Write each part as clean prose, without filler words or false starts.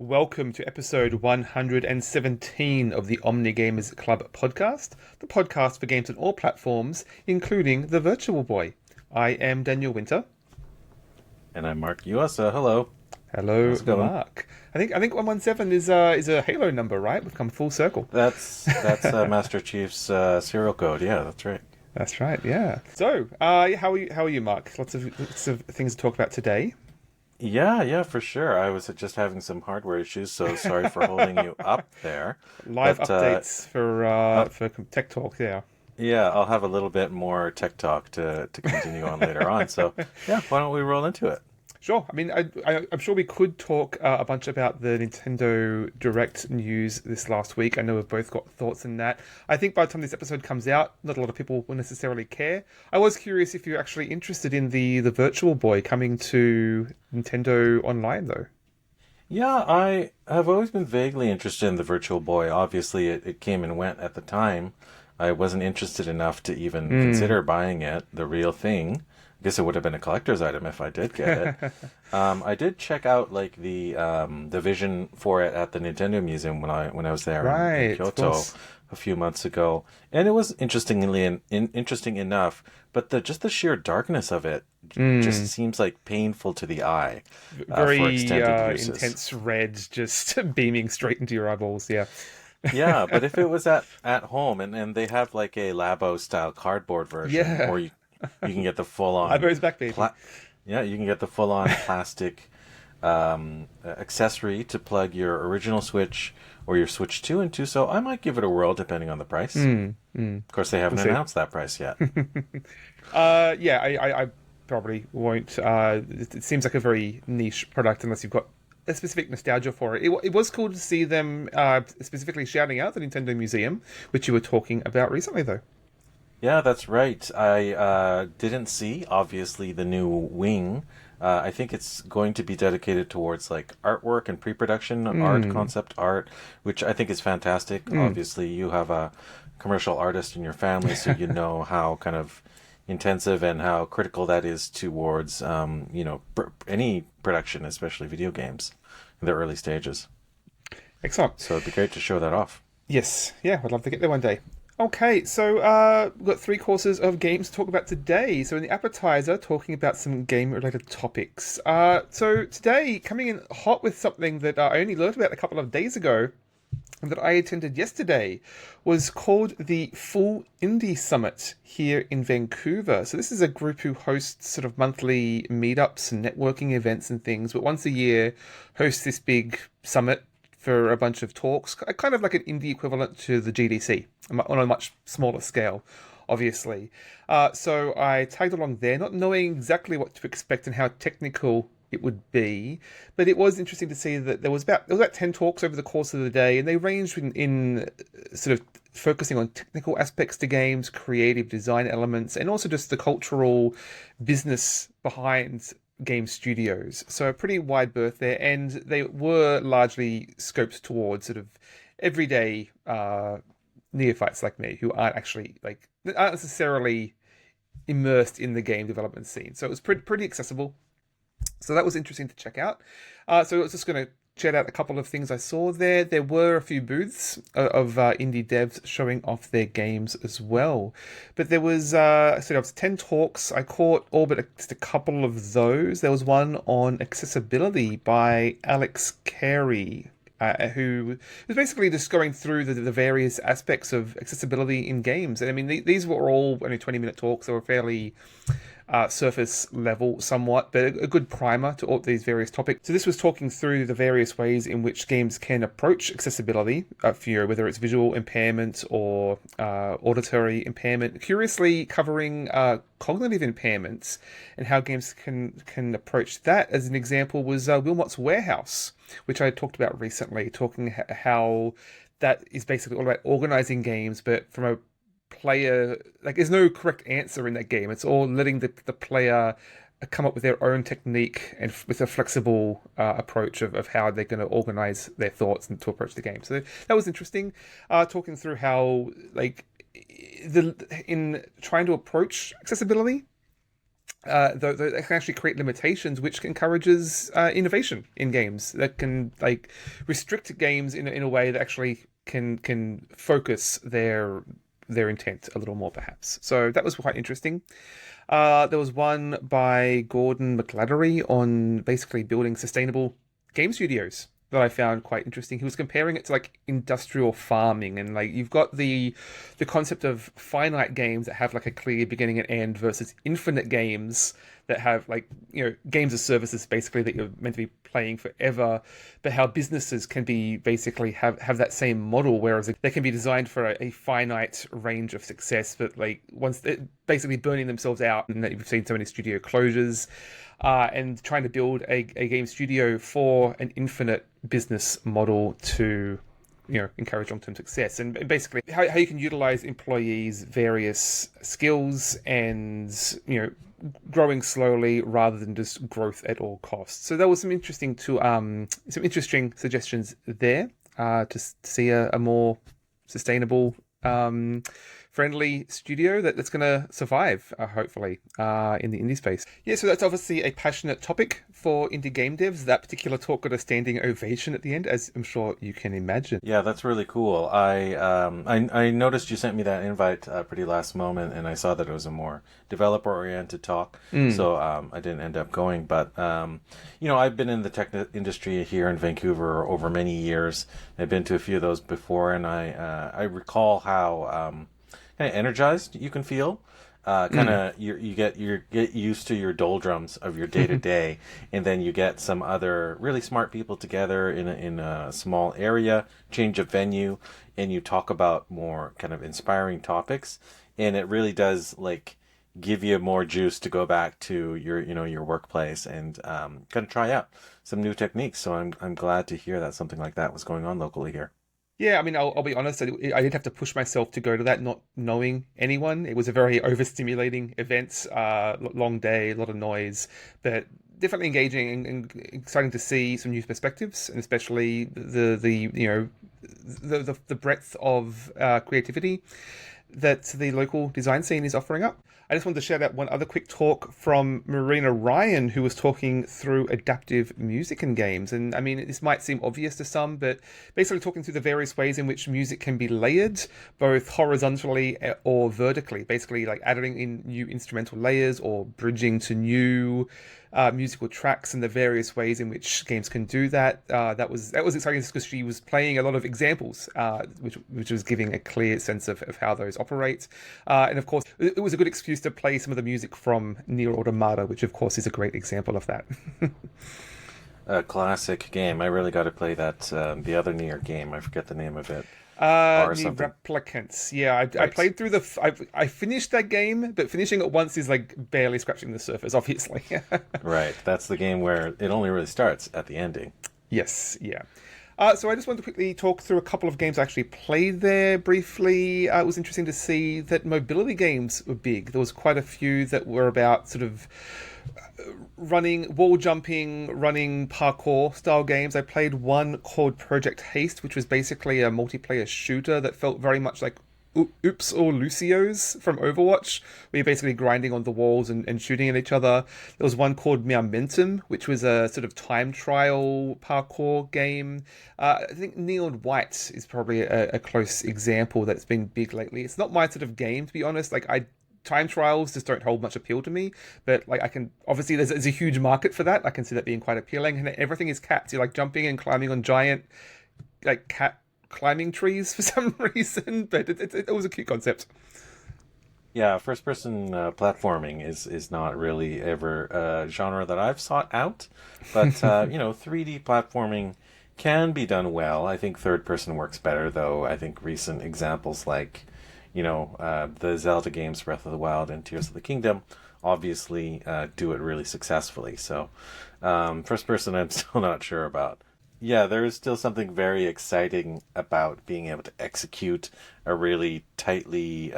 Welcome to episode 117 of the Omnigamers Club podcast, the podcast for games on all platforms, including the Virtual Boy. I am Daniel Winter. And I'm Mark Uasa. Hello. Hello, How's it going? Mark. I think 117 is a Halo number, right? We've come full circle. That's Master Chief's serial code. Yeah, that's right. That's right, yeah. So, how are you, Mark? Lots of things to talk about today. Yeah, for sure. I was just having some hardware issues, so sorry for holding you up there. Live But updates for uh, Tech Talk, yeah. yeah, I'll have a little bit more tech talk to continue on later on. So yeah, why don't we roll into it? Sure. I mean, I'm sure we could talk a bunch about the Nintendo Direct news this last week. I know we've both got thoughts on that. I think by the time this episode comes out, not a lot of people will necessarily care. I was curious if you're actually interested in the Virtual Boy coming to Nintendo Online, though. Yeah, I have always been vaguely interested in the Virtual Boy. Obviously, it came and went at the time. I wasn't interested enough to even consider buying it, the real thing. I guess it would have been a collector's item if I did get it. I did check out like the vision for it at the Nintendo Museum when I was there in Right, of Kyoto course. a few months ago, and it was interesting enough. But the sheer darkness of it just seems like painful to the eye for Very extended uses. intense red, just beaming straight into your eyeballs. Yeah. Yeah, but if it was at home and they have like a Labo style cardboard version, Yeah. or you can get the full on Eyeballs back, baby. yeah, you can get the full on plastic accessory to plug your original Switch or your Switch 2 into. So I might give it a whirl depending on the price. Of course, they We'll haven't see. announced that price yet. Yeah, I probably won't. It seems like a very niche product unless you've got a specific nostalgia for it. It was cool to see them specifically shouting out the Nintendo Museum, which you were talking about recently, though. Yeah, that's right. I didn't see, obviously, the new wing. I think it's going to be dedicated towards like artwork and pre-production art, concept art, which I think is fantastic. Obviously, you have a commercial artist in your family, so you know how kind of intensive and how critical that is towards, any production, especially video games in the early stages. Excellent. So it'd be great to show that off. Yes, yeah, I'd love to get there one day. Okay, so we've got three courses of games to talk about today. So in the appetizer, talking about some game-related topics. So today, coming in hot with something that I only learned about a couple of days ago, and that I attended yesterday, was called the Full Indie Summit here in Vancouver. So this is a group who hosts sort of monthly meetups and networking events and things, but once a year hosts this big summit for a bunch of talks, kind of like an indie equivalent to the GDC, on a much smaller scale, obviously. So I tagged along there, not knowing exactly what to expect and how technical it would be, but it was interesting to see that there was about 10 talks over the course of the day, and they ranged in sort of focusing on technical aspects to games, creative design elements, and also just the cultural business behind game studios. So a pretty wide berth there, and they were largely scoped towards sort of everyday neophytes like me who aren't necessarily immersed in the game development scene. So it was pretty accessible. So that was interesting to check out. So I was just going to chat out a couple of things I saw there. There were a few booths of indie devs showing off their games as well. But there was, there was 10 talks. I caught all but just a couple of those. There was one on accessibility by Alex Carey, who was basically just going through the various aspects of accessibility in games. And I mean, these were all only 20-minute talks. They were fairly surface level somewhat, but a good primer to all these various topics. So this was talking through the various ways in which games can approach accessibility for you, whether it's visual impairment or auditory impairment. Curiously covering cognitive impairments and how games can approach that. As an example was Wilmot's Warehouse, which I talked about recently, talking how that is basically all about organizing games, but from a player, like there's no correct answer in that game. It's all letting the player come up with their own technique and with a flexible approach of how they're going to organize their thoughts and to approach the game. So that was interesting, talking through how in trying to approach accessibility, though that can actually create limitations, which encourages innovation in games that can like restrict games in a way that actually can focus their intent a little more, perhaps. So that was quite interesting. There was one by Gordon McLattery on basically building sustainable game studios that I found quite interesting. He was comparing it to like industrial farming, and like you've got the concept of finite games that have like a clear beginning and end versus infinite games that have like, you know, games as services basically that you're meant to be playing forever, but how businesses can be basically have that same model, whereas they can be designed for a finite range of success, but like once they're basically burning themselves out, and that you've seen so many studio closures, and trying to build a game studio for an infinite business model to, you know, encourage long-term success, and basically how you can utilize employees' various skills and, you know, growing slowly rather than just growth at all costs. So there was some interesting suggestions there, to see a more sustainable, friendly studio that's going to survive, hopefully, in the indie space. Yeah, so that's obviously a passionate topic for indie game devs. That particular talk got a standing ovation at the end, as I'm sure you can imagine. Yeah, that's really cool. I noticed you sent me that invite pretty last moment, and I saw that it was a more developer-oriented talk, so I didn't end up going. But you know, I've been in the tech industry here in Vancouver over many years. I've been to a few of those before, and I recall how kind of energized you can feel. Kind of you get used to your doldrums of your day to day, and then you get some other really smart people together in a small area, change of venue, and you talk about more kind of inspiring topics, and it really does like give you more juice to go back to your workplace and kind of try out some new techniques. So I'm glad to hear that something like that was going on locally here. Yeah, I mean, I'll be honest. I did have to push myself to go to that, not knowing anyone. It was a very overstimulating event, long day, a lot of noise, but definitely engaging and exciting to see some new perspectives, and especially the you know the breadth of creativity that the local design scene is offering up. I just wanted to share out one other quick talk from Marina Ryan, who was talking through adaptive music in games. And I mean, this might seem obvious to some, but basically talking through the various ways in which music can be layered, both horizontally or vertically. Basically, like adding in new instrumental layers or bridging to new musical tracks, and the various ways in which games can do that. That was exciting because she was playing a lot of examples, which was giving a clear sense of how those operate. And of course, it was a good excuse to play some of the music from Nier Automata, which of course is a great example of that. A classic game. I really got to play that. The other Nier game. I forget the name of it. New Or something. Replicants. Yeah, I Right. played through I finished that game, but finishing it once is like barely scratching the surface, obviously. Right. That's the game where it only really starts at the ending. Yes, yeah. So I just wanted to quickly talk through a couple of games I actually played there briefly. It was interesting to see that mobility games were big. There was quite a few that were about sort of running, wall jumping, running parkour style games. I played one called Project Haste, which was basically a multiplayer shooter that felt very much like Oops or Lucio's from Overwatch, where you're basically grinding on the walls and shooting at each other. There was one called Meowmentum, which was a sort of time trial parkour game. I think Neon White is probably a close example that's been big lately. It's not my sort of game, to be honest. Like, time trials just don't hold much appeal to me, but like I can obviously there's a huge market for that. I can see that being quite appealing, and everything is cats. You're like jumping and climbing on giant like cat climbing trees for some reason, but it was a cute concept. Yeah, first person platforming is not really ever a genre that I've sought out, but 3D platforming can be done well. I think third person works better, though. I think recent examples like the Zelda games, Breath of the Wild and Tears of the Kingdom, obviously do it really successfully. So first person, I'm still not sure about. Yeah, there is still something very exciting about being able to execute a really tightly,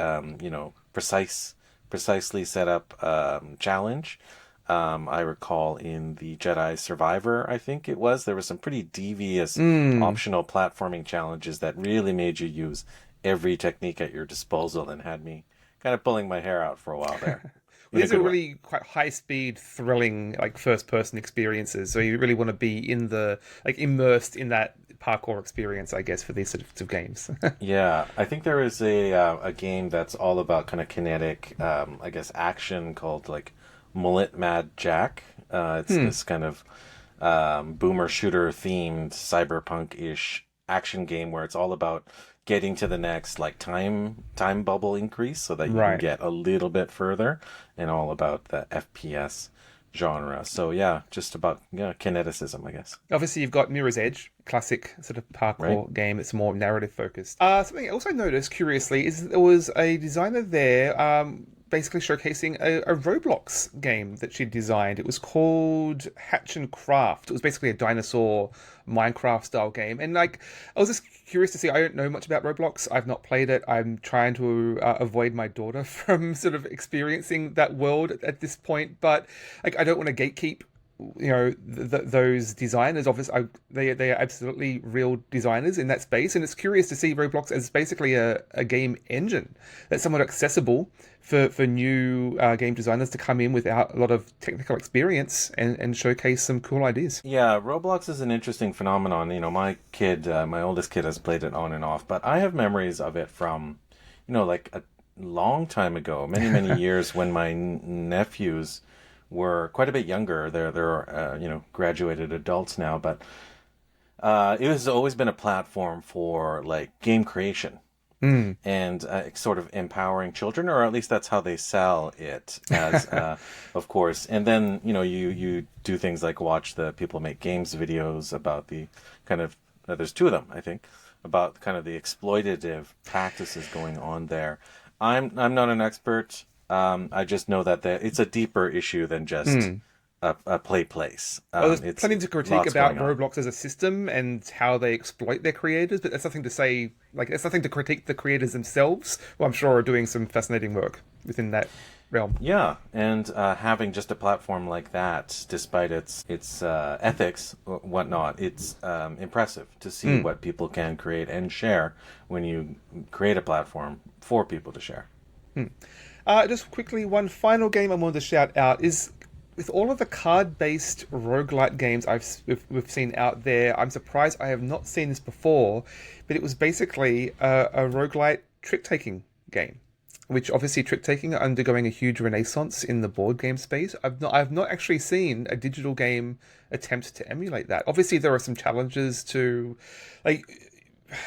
precisely set up challenge. I recall in the Jedi Survivor, I think it was, there was some pretty devious optional platforming challenges that really made you use every technique at your disposal and had me kind of pulling my hair out for a while there. in a These are good way. really quite high-speed, thrilling, like first-person experiences. So you really want to be in the like immersed in that parkour experience, I guess, for these sorts of games. Yeah, I think there is a game that's all about kind of kinetic, I guess, action called like Mullet Mad Jack. It's Hmm. this kind of boomer shooter themed cyberpunk ish action game where it's all about getting to the next like time bubble increase so that you can Right. get a little bit further, and all about the FPS genre. So yeah, just about kineticism, I guess. Obviously, you've got Mirror's Edge, classic sort of Right? parkour game. It's more narrative focused. Something else I noticed curiously is there was a designer there, basically showcasing a Roblox game that she designed. It was called Hatch and Craft. It was basically a dinosaur Minecraft style game, and like I was just curious to see. I don't know much about Roblox. I've not played it. I'm trying to avoid my daughter from sort of experiencing that world at this point, but like I don't want to gatekeep those designers. Obviously they are absolutely real designers in that space, and it's curious to see Roblox as basically a game engine that's somewhat accessible for new game designers to come in without a lot of technical experience and showcase some cool ideas. Yeah, Roblox is an interesting phenomenon. My kid, my oldest kid, has played it on and off, but I have memories of it from, like a long time ago, many, many years when my nephews were quite a bit younger. They're graduated adults now, but it has always been a platform for like game creation Mm. and sort of empowering children, or at least that's how they sell it as, of course. And then you do things like watch the people make games videos about the kind of there's two of them, I think, about kind of the exploitative practices going on there. I'm not an expert. I just know that it's a deeper issue than just Mm. a play place. Well, there's It's plenty to critique lots about going on. Roblox as a system and how they exploit their creators, but that's nothing to say, like, that's nothing to critique the creators themselves, who I'm sure are doing some fascinating work within that realm. Yeah, and having just a platform like that, despite its ethics, whatnot, it's impressive to see Mm. what people can create and share when you create a platform for people to share. Just quickly, one final game I wanted to shout out is with all of the card-based roguelite games we've seen out there, I'm surprised I have not seen this before, but it was basically a roguelite trick-taking game, which obviously trick-taking are undergoing a huge renaissance in the board game space. I've not actually seen a digital game attempt to emulate that. Obviously, there are some challenges to, like,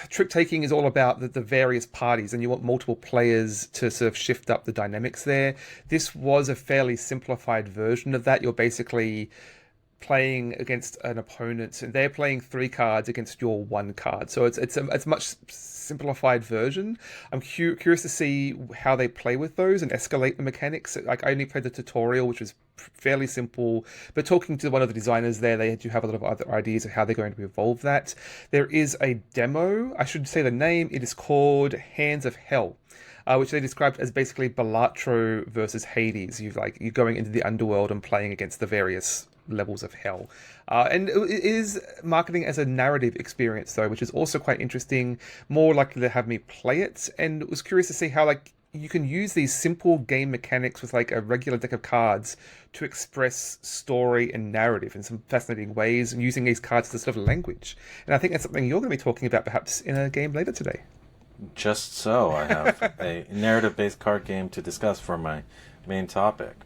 trick taking is all about the various parties, and you want multiple players to sort of shift up the dynamics there. This was a fairly simplified version of that. You're basically playing against an opponent, and they're playing three cards against your one card. So it's a much simplified version. I'm curious to see how they play with those and escalate the mechanics. Like I only played the tutorial, which was fairly simple, but talking to one of the designers there, they do have a lot of other ideas of how they're going to evolve that. There is a demo. I should say the name. It is called Hands of Hell. Which they described as basically Balatro versus Hades. You're going into the underworld and playing against the various levels of hell. And it is marketing as a narrative experience though, which is also quite interesting. More likely to have me play it, and was curious to see how like you can use these simple game mechanics with like a regular deck of cards to express story and narrative in some fascinating ways, and using these cards as a sort of language. And I think that's something you're going to be talking about perhaps in a game later today. Just so, I have a narrative-based card game to discuss for my main topic.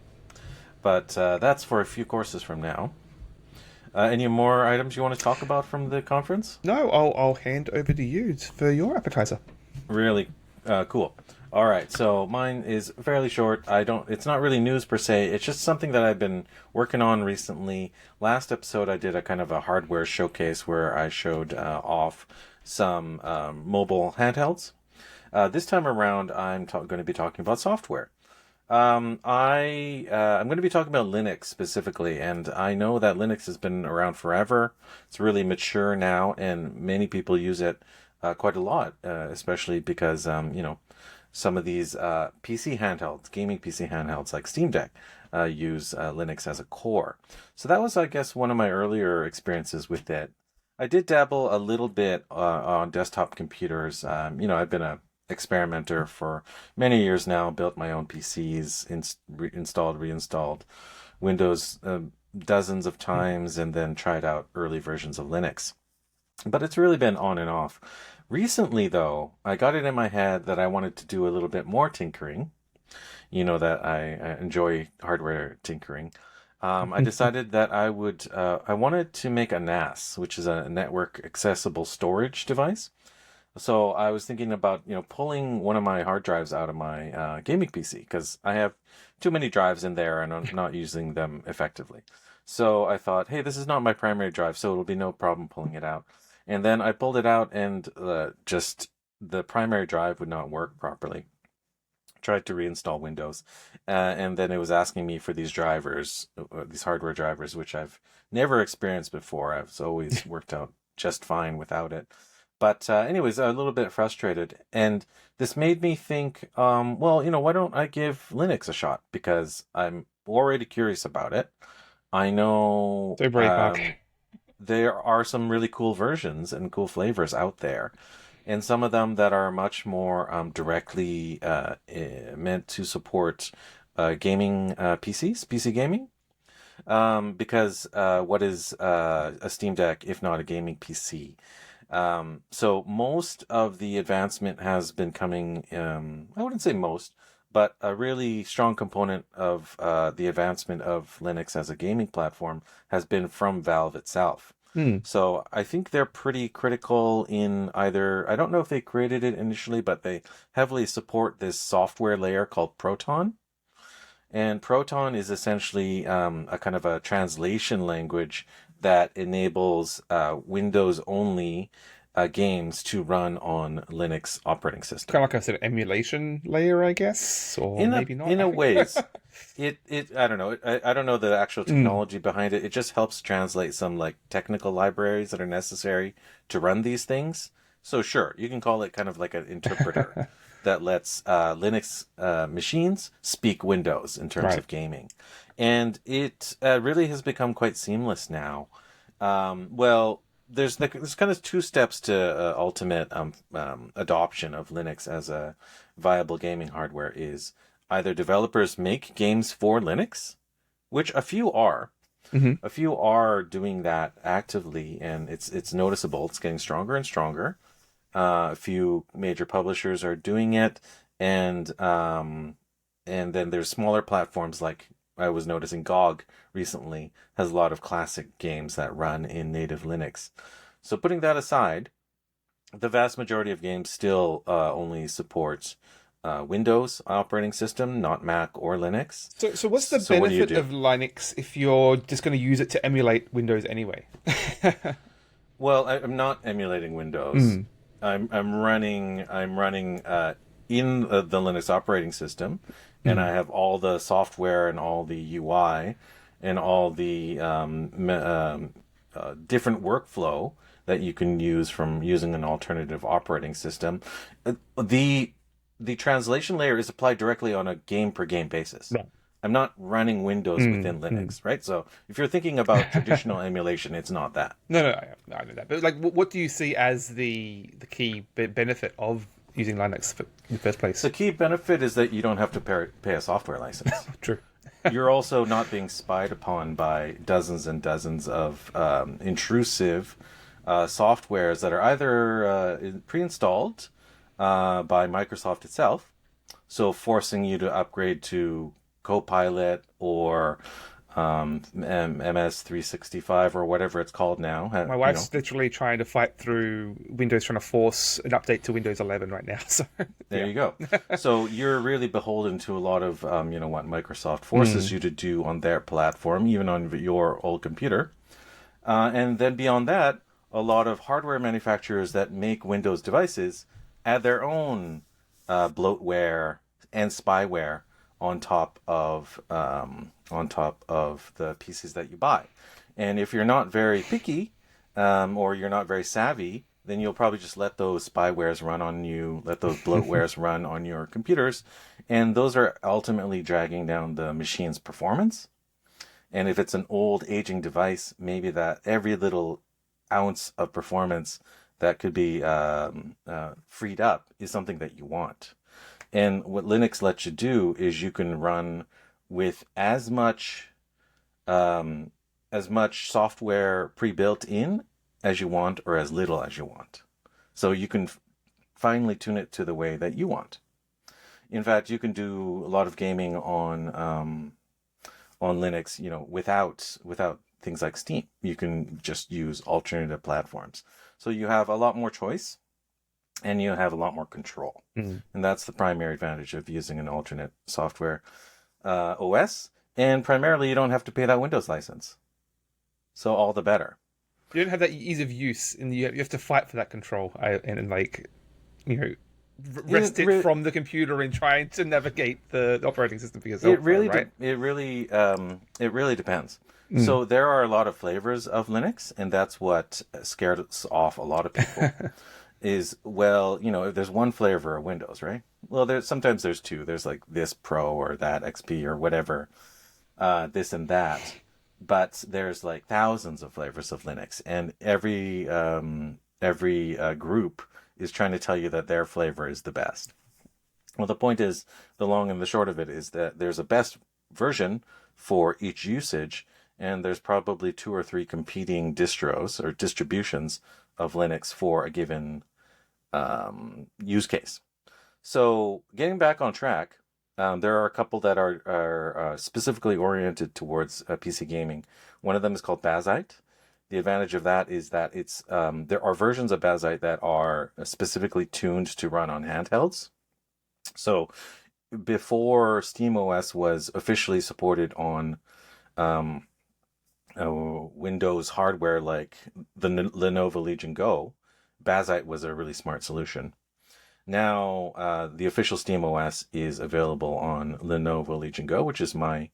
But that's for a few courses from now. Any more items you want to talk about from the conference? No, I'll hand over to you for your appetizer. Really cool. All right, so mine is fairly short. It's not really news per se. It's just something that I've been working on recently. Last episode, I did a kind of a hardware showcase where I showed off some mobile handhelds. This time around, I'm going to be talking about software. I'm going to be talking about Linux specifically, and I know that Linux has been around forever. It's really mature now, and many people use it quite a lot, especially because some of these PC handhelds, gaming PC handhelds like Steam Deck, use Linux as a core. So that was, I guess, one of my earlier experiences with it. I did dabble a little bit on desktop computers. I've been a experimenter for many years now. Built my own PCs, installed, reinstalled Windows dozens of times, and then tried out early versions of Linux. But it's really been on and off. Recently, though, I got it in my head that I wanted to do a little bit more tinkering. You know that I enjoy hardware tinkering. I decided that I wanted to make a NAS, which is a network accessible storage device. So I was thinking about, pulling one of my hard drives out of my gaming PC because I have too many drives in there and I'm not using them effectively. So I thought, hey, this is not my primary drive, so it'll be no problem pulling it out. And then I pulled it out and just the primary drive would not work properly. Tried to reinstall Windows, and then it was asking me for these drivers, these hardware drivers, which I've never experienced before. I've always worked out just fine without it. But anyways, a little bit frustrated, and this made me think, well, why don't I give Linux a shot? Because I'm already curious about it. I know So brave, Mark. there are some really cool versions and cool flavors out there, and some of them that are much more directly meant to support gaming PCs, PC gaming. Because what is a Steam Deck if not a gaming PC? So most of the advancement has been coming, I wouldn't say most, but a really strong component of the advancement of Linux as a gaming platform has been from Valve itself. Hmm. So I think they're pretty critical in either, I don't know if they created it initially, but they heavily support this software layer called Proton. And Proton is essentially a kind of a translation language that enables Windows only games to run on Linux operating system. Kind of like a sort of emulation layer, I guess, or maybe not. In a ways, it I don't know. I don't know the actual technology behind it. It just helps translate some like technical libraries that are necessary to run these things. So sure, you can call it kind of like an interpreter that lets Linux machines speak Windows in terms of gaming, and it really has become quite seamless now. Well, there's kind of two steps to ultimate adoption of Linux as a viable gaming hardware is either developers make games for Linux, which a few are. Mm-hmm. A few are doing that actively, and it's noticeable. It's getting stronger and stronger. A few major publishers are doing it, and then there's smaller platforms like I was noticing GOG recently has a lot of classic games that run in native Linux. So putting that aside, the vast majority of games still only supports Windows operating system, not Mac or Linux. So what's the benefit of Linux if you're just going to use it to emulate Windows anyway? Well, I'm not emulating Windows. I'm running in the Linux operating system, and I have all the software and all the UI and all the different workflow that you can use from using an alternative operating system. The translation layer is applied directly on a game per game basis. Right. I'm not running Windows within Linux, right? So if you're thinking about traditional emulation, it's not that. No, I know that. But like, what do you see as the key benefit of using Linux in the first place? The key benefit is that you don't have to pay a software license. True. You're also not being spied upon by dozens and dozens of intrusive softwares that are either pre-installed by Microsoft itself, so forcing you to upgrade to Copilot or MS365 or whatever it's called now. My wife's literally trying to fight through Windows, trying to force an update to Windows 11 right now. So there you go. So you're really beholden to a lot of what Microsoft forces you to do on their platform, even on your old computer. And then beyond that, a lot of hardware manufacturers that make Windows devices add their own bloatware and spyware on top of the PCs that you buy. And if you're not very picky or you're not very savvy, then you'll probably just let those spywares run on you, let those bloatwares run on your computers, and those are ultimately dragging down the machine's performance. And if it's an old aging device, maybe that every little ounce of performance that could be freed up is something that you want. And what Linux lets you do is you can run with um, as much software pre-built in as you want or as little as you want. So you can finely tune it to the way that you want. In fact, you can do a lot of gaming on Linux, without things like Steam. You can just use alternative platforms. So you have a lot more choice and you have a lot more control. Mm. And that's the primary advantage of using an alternate software OS. And primarily, you don't have to pay that Windows license. So all the better. You don't have that ease of use, and you have to fight for that control, and like, you know, wrest it from the computer and trying to navigate the operating system for yourself. Right? It really depends. So there are a lot of flavors of Linux, and that's what scared off a lot of people. Is, well, if there's one flavor of Windows, right? Well, sometimes there's two. There's like this Pro or that XP or whatever, this and that. But there's like thousands of flavors of Linux, and every group is trying to tell you that their flavor is the best. Well, the point is, the long and the short of it is that there's a best version for each usage, and there's probably 2 or 3 competing distros or distributions of Linux for a given use case. So getting back on track, there are a couple that are specifically oriented towards PC gaming. One of them is called Bazite. The advantage of that is that it's there are versions of Bazite that are specifically tuned to run on handhelds. So before SteamOS was officially supported on Windows hardware like the Lenovo Legion Go, Bazite was a really smart solution. Now, the official SteamOS is available on Lenovo Legion Go, which is my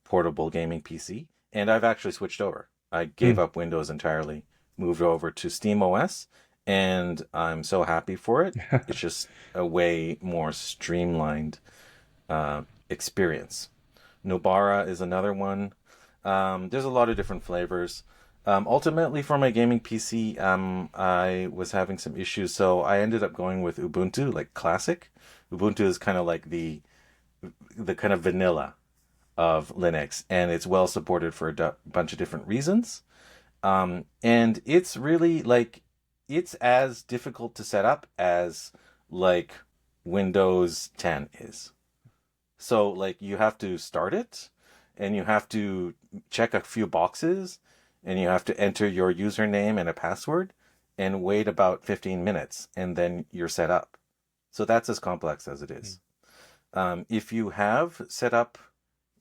portable gaming PC, and I've actually switched over. I gave up Windows entirely, moved over to SteamOS, and I'm so happy for it. It's just a way more streamlined experience. Nobara is another one. There's a lot of different flavors. Ultimately, for my gaming PC, I was having some issues, so I ended up going with Ubuntu, like classic. Ubuntu is kind of like the kind of vanilla of Linux, and it's well supported for a bunch of different reasons. And it's really like, it's as difficult to set up as like Windows 10 is. So like you have to start it, and you have to check a few boxes, and you have to enter your username and a password and wait about 15 minutes, and then you're set up. So that's as complex as it is. If you have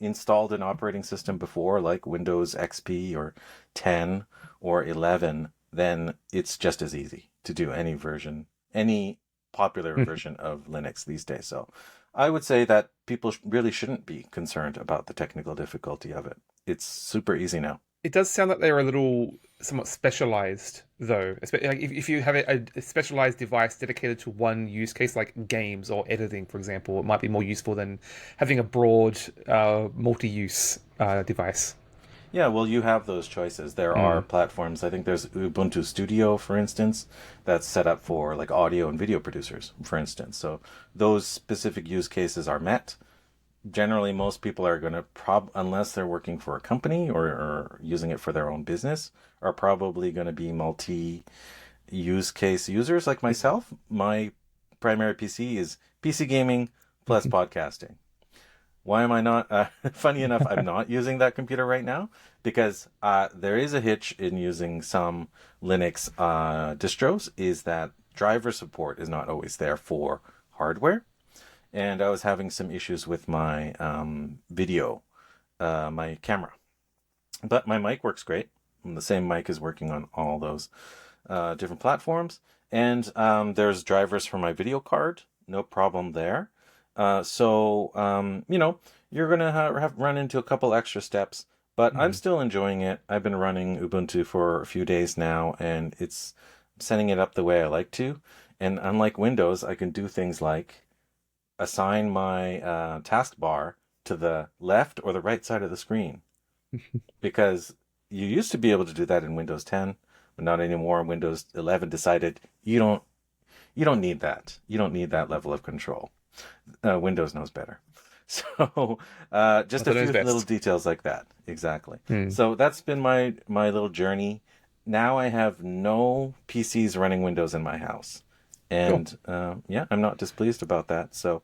installed an operating system before, like Windows XP or 10 or 11, then it's just as easy to do any popular version of Linux these days. So I would say that people really shouldn't be concerned about the technical difficulty of it. It's super easy now. It does sound like they're a little somewhat specialized, though. Like if you have a specialized device dedicated to one use case, like games or editing, for example, it might be more useful than having a broad, multi-use device. Yeah, well, you have those choices. There are platforms. I think there's Ubuntu Studio, for instance, that's set up for like audio and video producers, for instance. So those specific use cases are met. Generally, most people are going to unless they're working for a company or using it for their own business, are probably going to be multi-use case users like myself. My primary PC is PC gaming plus podcasting. Why am I not? Funny enough, I'm not using that computer right now because there is a hitch in using some Linux distros, is that driver support is not always there for hardware. And I was having some issues with my video, my camera. But my mic works great. And the same mic is working on all those different platforms. And there's drivers for my video card. No problem there. So you're going to have run into a couple extra steps. But I'm still enjoying it. I've been running Ubuntu for a few days now, and it's setting it up the way I like to. And unlike Windows, I can do things like assign my taskbar to the left or the right side of the screen, because you used to be able to do that in Windows 10, but not anymore. Windows 11 decided you don't need that. You don't need that level of control. Windows knows better. So just a What knows few little best. details like that. Exactly. Hmm. So that's been my little journey. Now I have no PCs running Windows in my house, Cool. and yeah, I'm not displeased about that. So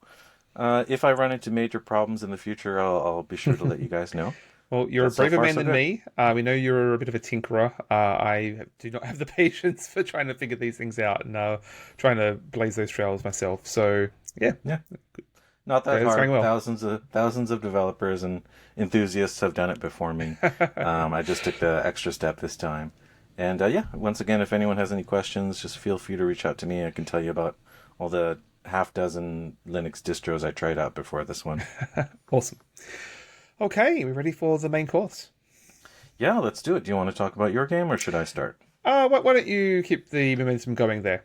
if I run into major problems in the future, I'll be sure to let you guys know. Well, you're a But so braver far, man so than good. me. We know you're a bit of a tinkerer. I do not have the patience for trying to figure these things out and trying to blaze those trails myself. So, yeah, Yeah, not that it's going hard. well. Thousands of developers and enthusiasts have done it before me. I just took the extra step this time. And yeah, once again, if anyone has any questions, just feel free to reach out to me. I can tell you about all the half dozen Linux distros I tried out before this one. Awesome. Okay, we ready for the main course? Yeah, let's do it. Do you want to talk about your game or should I start? Why don't you keep the momentum going there?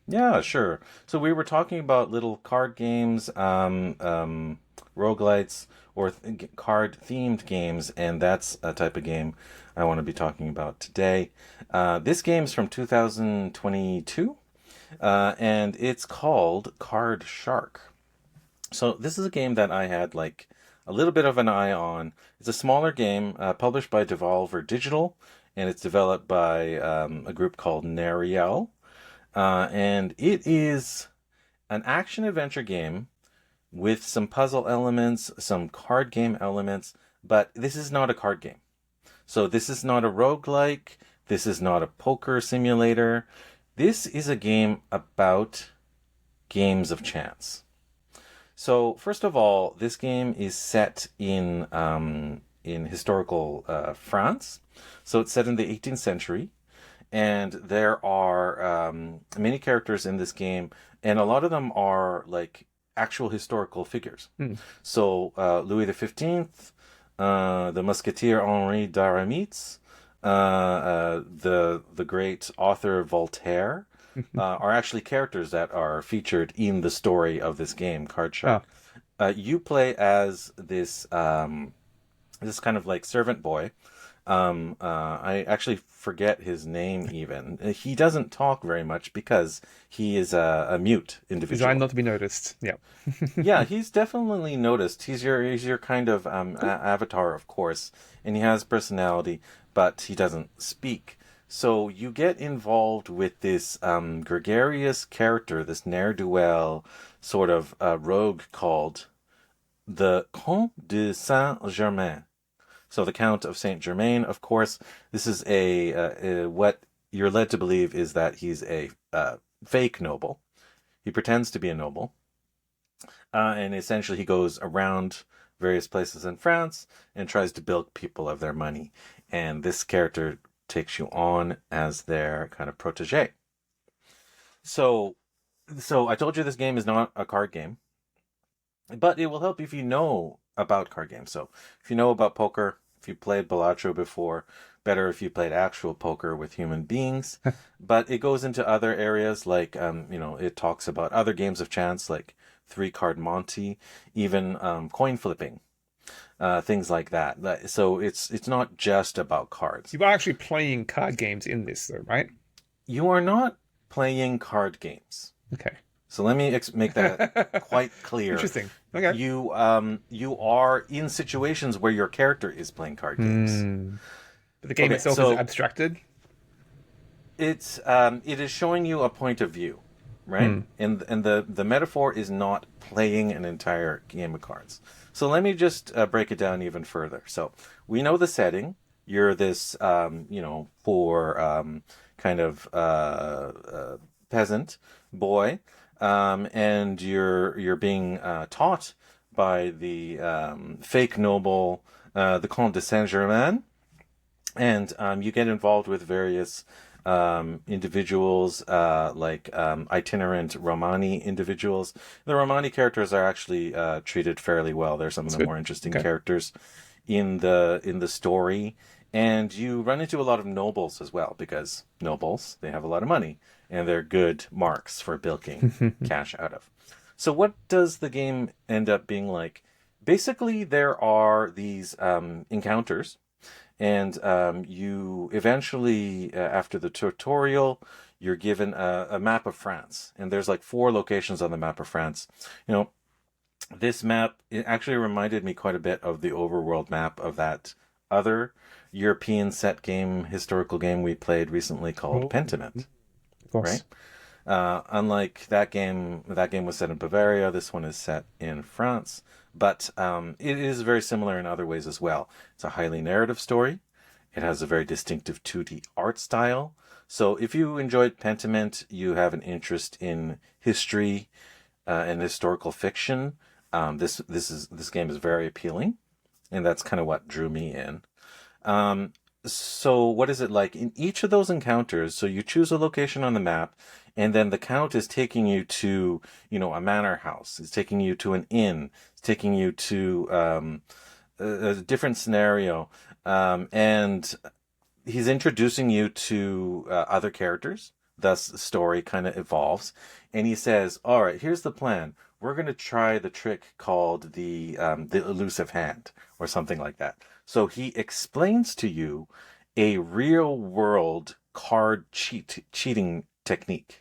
Yeah, sure. So we were talking about little card games, roguelites, or card-themed games, and that's a type of game I want to be talking about today. This game's from 2022, and it's called Card Shark. So this is a game that I had like a little bit of an eye on. It's a smaller game published by Devolver Digital, and it's developed by a group called Nariel. And it is an action adventure game with some puzzle elements, some card game elements, but this is not a card game. So this is not a roguelike. This is not a poker simulator. This is a game about games of chance. So first of all, this game is set in historical France. So it's set in the 18th century, and there are many characters in this game, and a lot of them are like actual historical figures. Hmm. So Louis XV, the Musketeer Henri d'Aramis, the great author Voltaire, are actually characters that are featured in the story of this game, Card Ah, Shark. You play as this kind of like servant boy. I actually forget his name even. He doesn't talk very much because he is a mute designed individual. not to be noticed. Yeah. Yeah, he's definitely noticed. He's your kind of avatar, of course, and he has personality, but he doesn't speak. So you get involved with this gregarious character, this ne'er-do-well sort of rogue called the Comte de Saint-Germain. So the Count of Saint Germain, of course, this is what you're led to believe is that he's a fake noble. He pretends to be a noble, and essentially he goes around various places in France and tries to bilk people of their money. And this character takes you on as their kind of protege. So, so I told you this game is not a card game, but it will help if you know about card games. So if you know about poker, if you played Balatro before, better if you played actual poker with human beings. But it goes into other areas like, it talks about other games of chance like three card Monty, even coin flipping, things like that. So it's not just about cards. You are actually playing card games in this, though, right? You are not playing card games. Okay. So let me make that quite clear. Interesting. Okay. You are in situations where your character is playing card games. Hmm. But the game Okay, itself is so abstracted. it is showing you a point of view, right? Hmm. And the metaphor is not playing an entire game of cards. So let me just break it down even further. So we know the setting. You're this poor kind of peasant boy, and you're being taught by the fake noble, the Comte de Saint Germain, and you get involved with various individuals, like itinerant Romani individuals. The Romani characters are actually treated fairly well. They're some of That's the good. more interesting Okay. characters in the story, and you run into a lot of nobles as well because nobles, they have a lot of money and they're good marks for bilking cash out of. So what does the game end up being like? Basically, there are these encounters, And you eventually, after the tutorial, you're given a map of France, and there's like 4 locations on the map of France. You know, this map, it actually reminded me quite a bit of the overworld map of that other European set game, historical game we played recently called Oh, Pentiment, of right? course. Unlike that game was set in Bavaria. This one is set in France, but it is very similar in other ways as well. It's a highly narrative story. It has a very distinctive 2D art style. So if you enjoyed Pentiment, you have an interest in history and historical fiction. This game is very appealing, and that's kind of what drew me in. Um, so what is it like in each of those encounters? So you choose a location on the map, and then the count is taking you to, a manor house. It's taking you to an inn. It's taking you to a different scenario, and he's introducing you to other characters. Thus, the story kind of evolves, and he says, "All right, here's the plan. We're going to try the trick called the elusive hand, or something like that." So he explains to you a real world card cheating technique.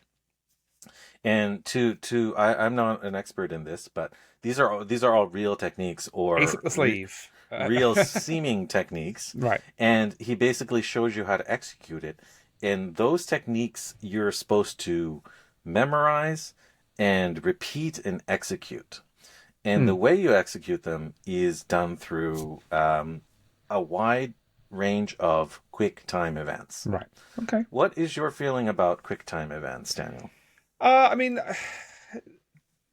And I'm not an expert in this, but these are all real techniques Ace or up the sleeve. real seeming techniques, Right. and he basically shows you how to execute it. And those techniques you're supposed to memorize and repeat and execute. And Hmm. the way you execute them is done through a wide range of quick time events. Right. Okay. What is your feeling about quick time events, Daniel? I mean,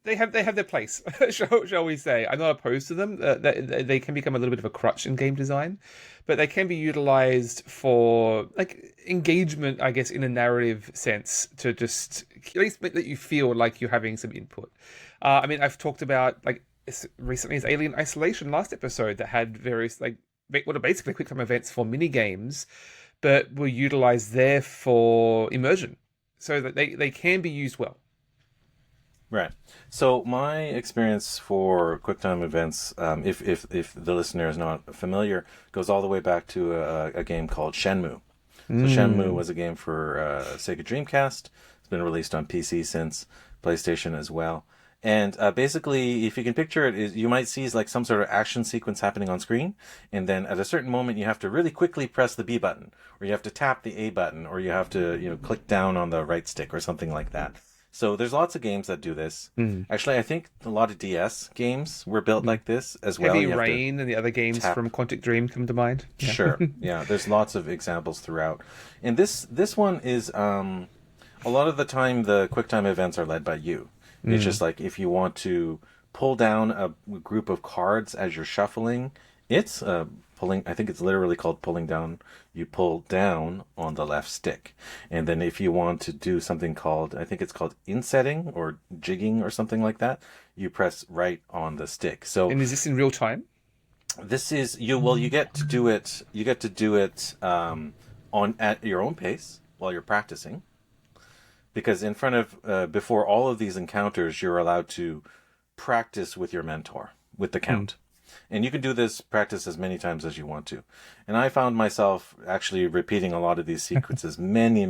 they have their place, shall we say? I'm not opposed to them. They can become a little bit of a crutch in game design, but they can be utilized for like engagement, I guess, in a narrative sense to just at least make that you feel like you're having some input. I mean, I've talked about like recently as Alien Isolation last episode that had various like what are basically quick time events for mini games, but were utilized there for immersion, so that they can be used well. Right. So my experience for QuickTime events, if the listener is not familiar, goes all the way back to a game called Shenmue. So Shenmue Mm. was a game for Sega Dreamcast. It's been released on PC since, PlayStation as well. And basically, if you can picture it, is you might see like some sort of action sequence happening on screen, and then at a certain moment you have to really quickly press the B button, or you have to tap the A button, or you have to click down on the right stick or something like that. So there's lots of games that do this. Mm. Actually, I think a lot of DS games were built Mm. like this as well. Heavy You have to Rain and the other games tap. from Quantic Dream come to mind. Yeah. Sure. Yeah, there's lots of examples throughout. And this one is a lot of the time the QuickTime events are led by you. It's Mm. just like if you want to pull down a group of cards as you're shuffling, it's pulling. I think it's literally called pulling down. You pull down on the left stick, and then if you want to do something called, I think it's called insetting or jigging or something like that, you press right on the stick. So And is this in real time? this is you. Well, you get to do it. You get to do it on at your own pace while you're practicing, because in front of before all of these encounters, you're allowed to practice with your mentor with the Mm. count, and you can do this practice as many times as you want to. And I found myself actually repeating a lot of these sequences many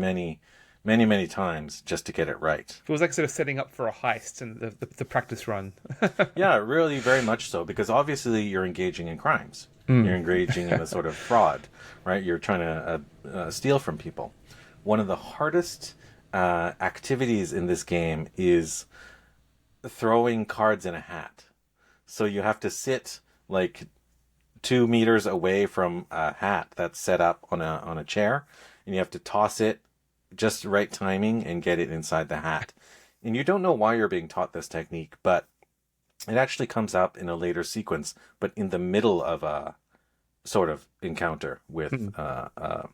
times just to get it right. Feels like sort of setting up for a heist and the practice run. Yeah, really, very much so, because obviously you're engaging in crimes. You're Mm. engaging in a sort of fraud, right? You're trying to steal from people. One of the hardest activities in this game is throwing cards in a hat. So you have to sit like 2 meters away from a hat that's set up on a chair, and you have to toss it just the right timing and get it inside the hat. And you don't know why you're being taught this technique, but it actually comes up in a later sequence, but in the middle of a sort of encounter with Mm.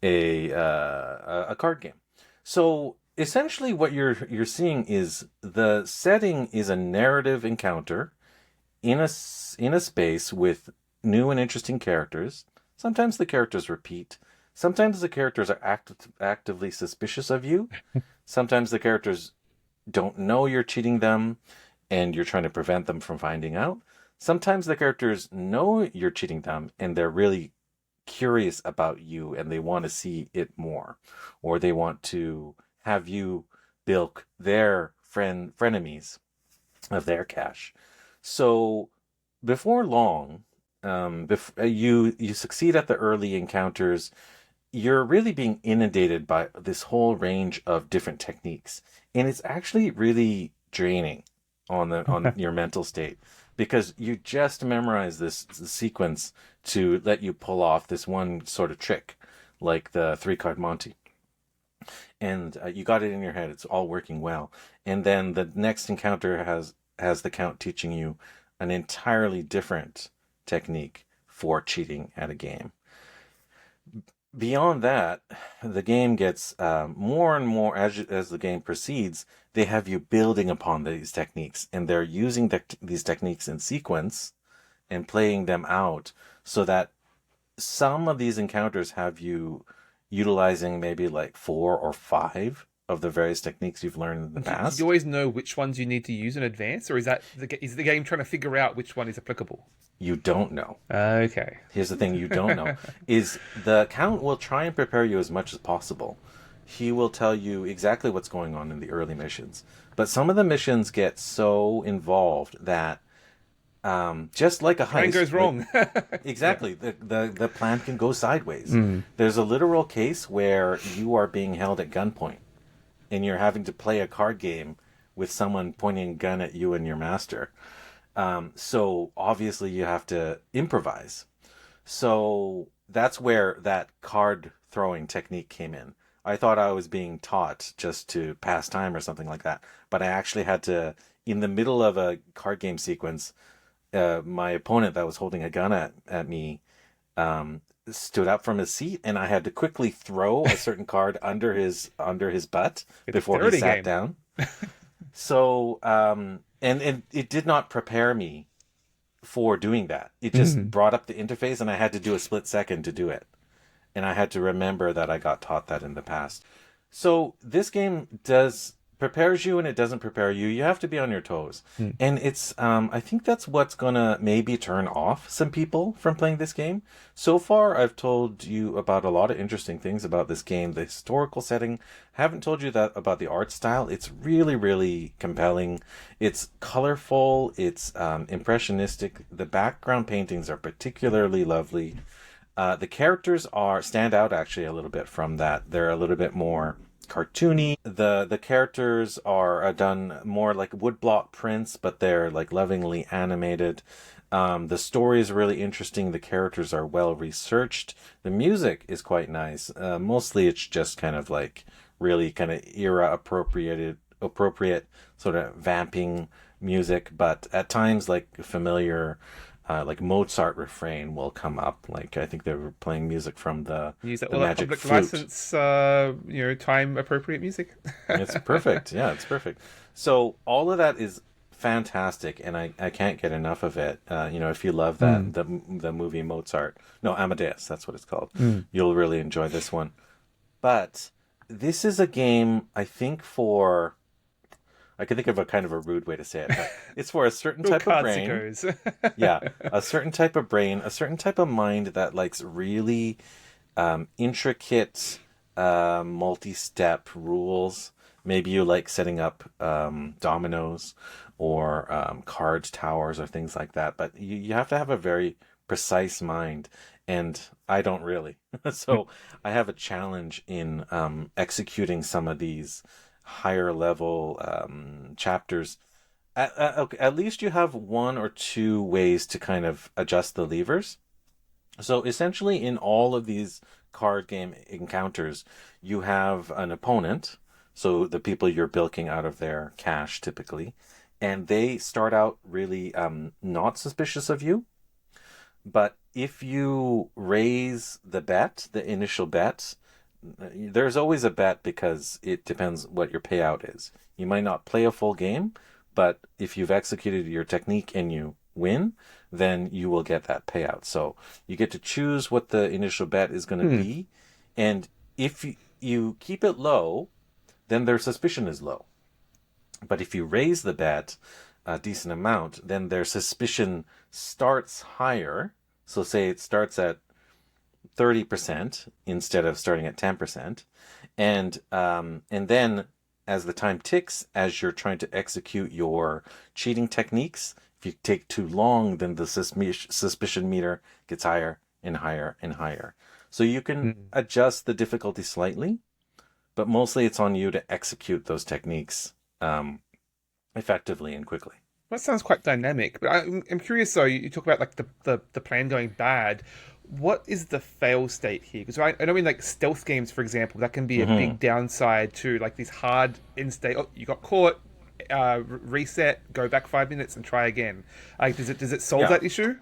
a card game. So essentially, what you're seeing is the setting is a narrative encounter in a space with new and interesting characters. Sometimes the characters repeat. Sometimes the characters are actively suspicious of you. Sometimes the characters don't know you're cheating them and you're trying to prevent them from finding out. Sometimes the characters know you're cheating them and they're really curious about you and they want to see it more, or they want to have you bilk their frenemies of their cash. So before long, you succeed at the early encounters. You're really being inundated by this whole range of different techniques, and it's actually really draining on your mental state because you just memorize this sequence to let you pull off this one sort of trick, like the 3-card Monty. And you got it in your head. It's all working well. And then the next encounter has the count teaching you an entirely different technique for cheating at a game. Beyond that, the game gets more and more as the game proceeds. They have you building upon these techniques, and they're using these techniques in sequence and playing them out so that some of these encounters have you utilizing maybe like 4 or 5 of the various techniques you've learned in the past. Do you always know which ones you need to use in advance, or is the game trying to figure out which one is applicable? You don't know. Okay. Here's the thing you don't know is the count will try and prepare you as much as possible. He will tell you exactly what's going on in the early missions. But some of the missions get so involved that just like a heist, Plan goes wrong. exactly. The plan can go sideways. There's a literal case where you are being held at gunpoint and you're having to play a card game with someone pointing a gun at you and your master. So obviously you have to improvise. So that's where that card throwing technique came in. I thought I was being taught just to pass time or something like that, but I actually had to, in the middle of a card game sequence, my opponent that was holding a gun at me stood up from his seat, and I had to quickly throw a certain card under his butt before he sat down. So, and it did not prepare me for doing that. It just brought up the interface, and I had to do a split second to do it. And I had to remember that I got taught that in the past. So this game prepares you and it doesn't prepare you. You have to be on your toes. And it's, I think that's what's gonna maybe turn off some people from playing this game. So far, I've told you about a lot of interesting things about this game. The historical setting. Haven't told you that about the art style. It's really, really compelling. It's colorful. It's impressionistic. The background paintings are particularly lovely. The characters stand out actually a little bit from that. They're a little bit more cartoony. The characters are done more like woodblock prints, but they're like lovingly animated. The story is really interesting. The characters are well researched. The music is quite nice. Mostly it's just kind of like really kind of era appropriate sort of vamping music, but at times like familiar like Mozart refrain will come up. Like I think they were playing music from the Magic public Flute. license, time appropriate music. It's perfect. Yeah, it's perfect. So all of that is fantastic, and I can't get enough of it. If you love that the movie Mozart, no Amadeus, that's what it's called. You'll really enjoy this one. But this is a game I think for. I can think of a kind of a rude way to say it, but it's for a certain type of brain. Yeah, a certain type of brain, a certain type of mind that likes really intricate, multi-step rules. Maybe you like setting up dominoes or card towers or things like that, but you have to have a very precise mind, and I don't really. So I have a challenge in executing some of these higher level chapters. At least you have 1 or 2 ways to kind of adjust the levers. So essentially in all of these card game encounters, you have an opponent, so the people you're bilking out of their cash typically, and they start out really not suspicious of you. But if you raise the initial bet, there's always a bet because it depends what your payout is. You might not play a full game, but if you've executed your technique and you win, then you will get that payout. So you get to choose what the initial bet is going to be. And if you keep it low, then their suspicion is low. But if you raise the bet a decent amount, then their suspicion starts higher. So say it starts at 30% instead of starting at 10%. And then as the time ticks, as you're trying to execute your cheating techniques, if you take too long, then the suspicion meter gets higher and higher and higher. So you can Mm. adjust the difficulty slightly, but mostly it's on you to execute those techniques effectively and quickly. That sounds quite dynamic. But I'm curious though. You talk about like the plan going bad. What is the fail state here? Because I know in like stealth games, for example, that can be a Hmm. big downside to like these hard in state. Oh, you got caught. Reset. Go back 5 minutes and try again. Like, does it solve Yeah, that issue?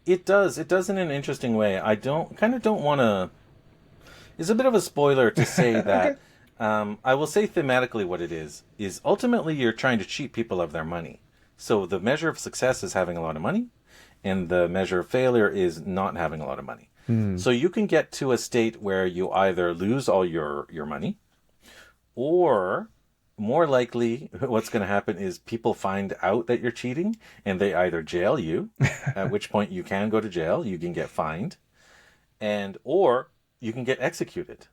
it does. It does in an interesting way. I don't want to. It's a bit of a spoiler to say Okay. that. I will say thematically what it is ultimately you're trying to cheat people of their money. So the measure of success is having a lot of money, and the measure of failure is not having a lot of money. Hmm. So you can get to a state where you either lose all your money, or more likely what's going to happen is people find out that you're cheating and they either jail you, at which point you can go to jail, you can get fined, and or you can get executed.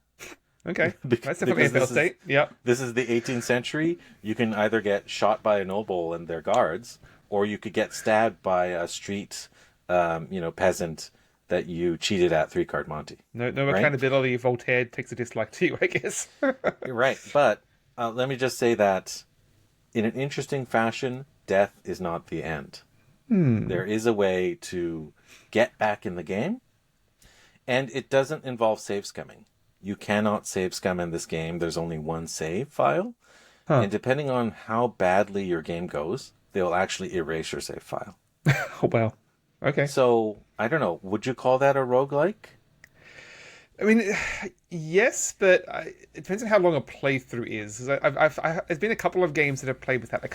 Okay. That's definitely a Because fail state. Yep. this is the 18th century. You can either get shot by a noble and their guards, or you could get stabbed by a street, peasant that you cheated at three card Monte. No Right? accountability. Voltaire takes a dislike to you, I guess. You're right. But let me just say that in an interesting fashion, death is not the end. Hmm. There is a way to get back in the game, and it doesn't involve save scumming. You cannot save scum in this game. There's only one save file. Huh. And depending on how badly your game goes, they will actually erase your save file. Oh well. Okay. So, I don't know. Would you call that a roguelike? I mean, yes, but it depends on how long a playthrough is. 'Cause there's been a couple of games that I've played with that. I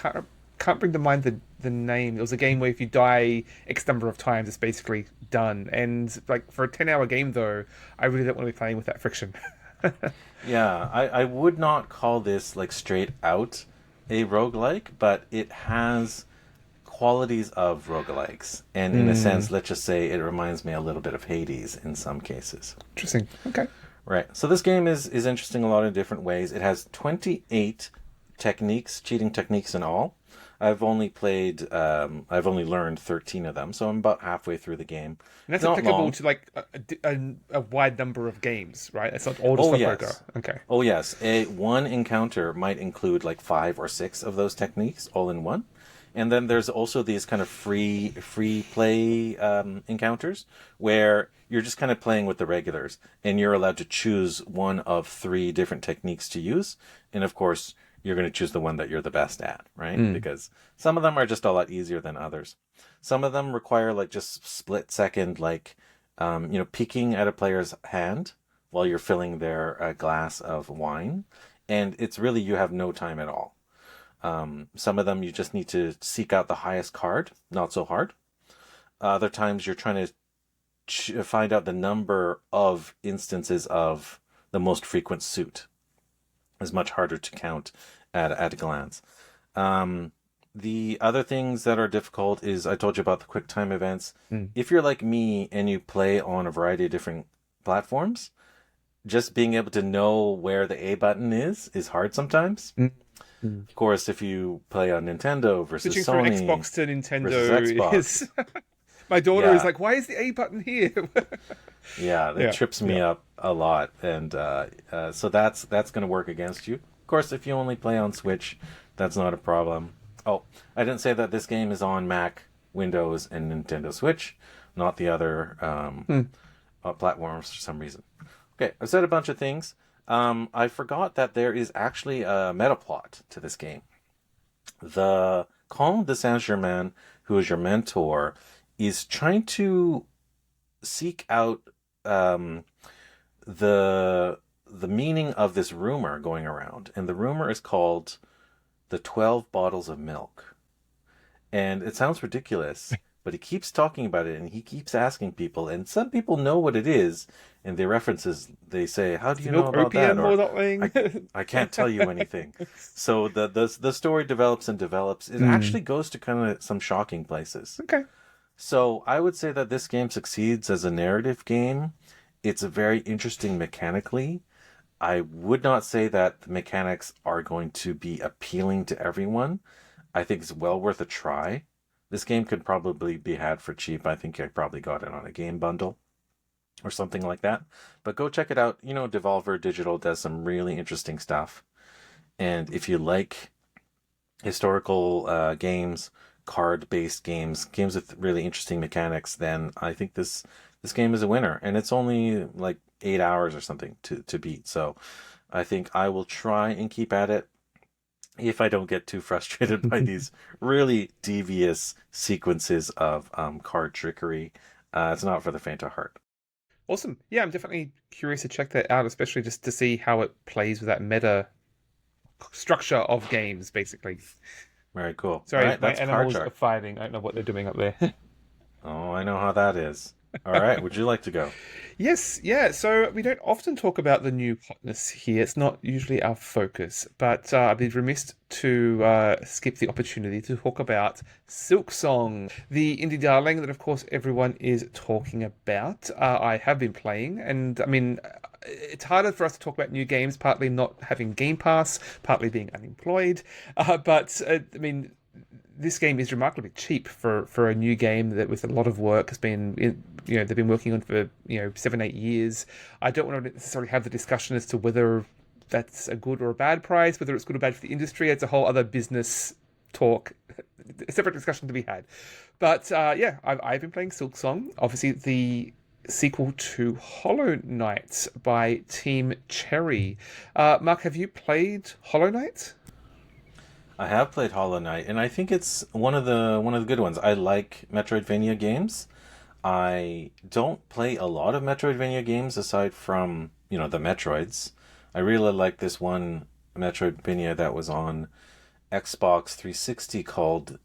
can't bring to mind the name. It was a game where if you die X number of times, it's basically done. And like for a 10-hour game, though, I really don't want to be playing with that friction. Yeah, I would not call this like straight out a roguelike, but it has qualities of roguelikes. And in a Hmm. sense, let's just say it reminds me a little bit of Hades in some cases. Interesting. Okay. Right. So this game is interesting a lot of different ways. It has 28 techniques, cheating techniques in all. I've only learned 13 of them, so I'm about halfway through the game. And It's that's not applicable long. to like a wide number of games, right? It's not all just Oh for poker. yes. Okay. Oh yes. One encounter might include like five or six of those techniques all in one. And then there's also these kind of free play encounters where you're just kind of playing with the regulars and you're allowed to choose one of three different techniques to use. And of course, you're going to choose the one that you're the best at, right? Hmm. Because some of them are just a lot easier than others. Some of them require like just split second, like, peeking at a player's hand while you're filling their glass of wine. And it's really, you have no time at all. Some of them you just need to seek out the highest card, not so hard. Other times you're trying to find out the number of instances of the most frequent suit. Is much harder to count at a glance. Um, the other things that are difficult is I told you about the quick time events. Hmm. If you're like me and you play on a variety of different platforms, just being able to know where the A button is hard sometimes. Hmm. Hmm. Of course, if you play on Nintendo versus Switching from Sony Xbox to versus Nintendo Xbox, is. My daughter is yeah, like, "Why is the A button here?" yeah, that Yeah, trips yeah. me up a lot, and so that's going to work against you. Of course, if you only play on Switch, that's not a problem. Oh, I didn't say that this game is on Mac, Windows, and Nintendo Switch, not the other Hmm. platforms for some reason. Okay, I've said a bunch of things. I forgot that there is actually a meta plot to this game. The Comte de Saint Germain, who is your mentor, is trying to seek out um, the meaning of this rumor going around, and the rumor is called the 12 bottles of milk. And it sounds ridiculous, but he keeps talking about it, and he keeps asking people, and some people know what it is, and they references, they say, "How do Is the you know milk about that?" opium or Or something? I can't tell you anything. So the story develops and develops. It Hmm. actually goes to kind of some shocking places. Okay. So I would say that this game succeeds as a narrative game It's a very interesting mechanically. I would not say that the mechanics are going to be appealing to everyone. I think it's well worth a try. This game could probably be had for cheap. I think I probably got it on a game bundle or something like that. But go check it out. You know, Devolver Digital does some really interesting stuff. And if you like historical games, card-based games, games with really interesting mechanics, then I think this game is a winner. And it's only like 8 hours or something to beat. So I think I will try and keep at it if I don't get too frustrated by these really devious sequences of card trickery. It's not for the faint of heart. Awesome. Yeah, I'm definitely curious to check that out, especially just to see how it plays with that meta structure of games, basically. Very cool. Sorry, All right, my that's animals card are shark. fighting. I don't know what they're doing up there. Oh, I know how that is. All right, would you like to go? Yes, yeah. So we don't often talk about the new hotness here. It's not usually our focus, but I'd be remiss to skip the opportunity to talk about Silksong, the indie darling that, of course, everyone is talking about. I have been playing, and I mean, it's harder for us to talk about new games, partly not having Game Pass, partly being unemployed. But I mean, this game is remarkably cheap for a new game that with a lot of work has been they've been working on for 7-8 years. I don't want to necessarily have the discussion as to whether that's a good or a bad price, whether it's good or bad for the industry. It's a whole other business talk, a separate discussion to be had. But yeah, I've been playing Silksong, obviously the sequel to Hollow Knight by Team Cherry. Mark, have you played Hollow Knight? I have played Hollow Knight, and I think it's one of the good ones. I like Metroidvania games. I don't play a lot of Metroidvania games aside from, the Metroids. I really like this one Metroidvania that was on Xbox 360 called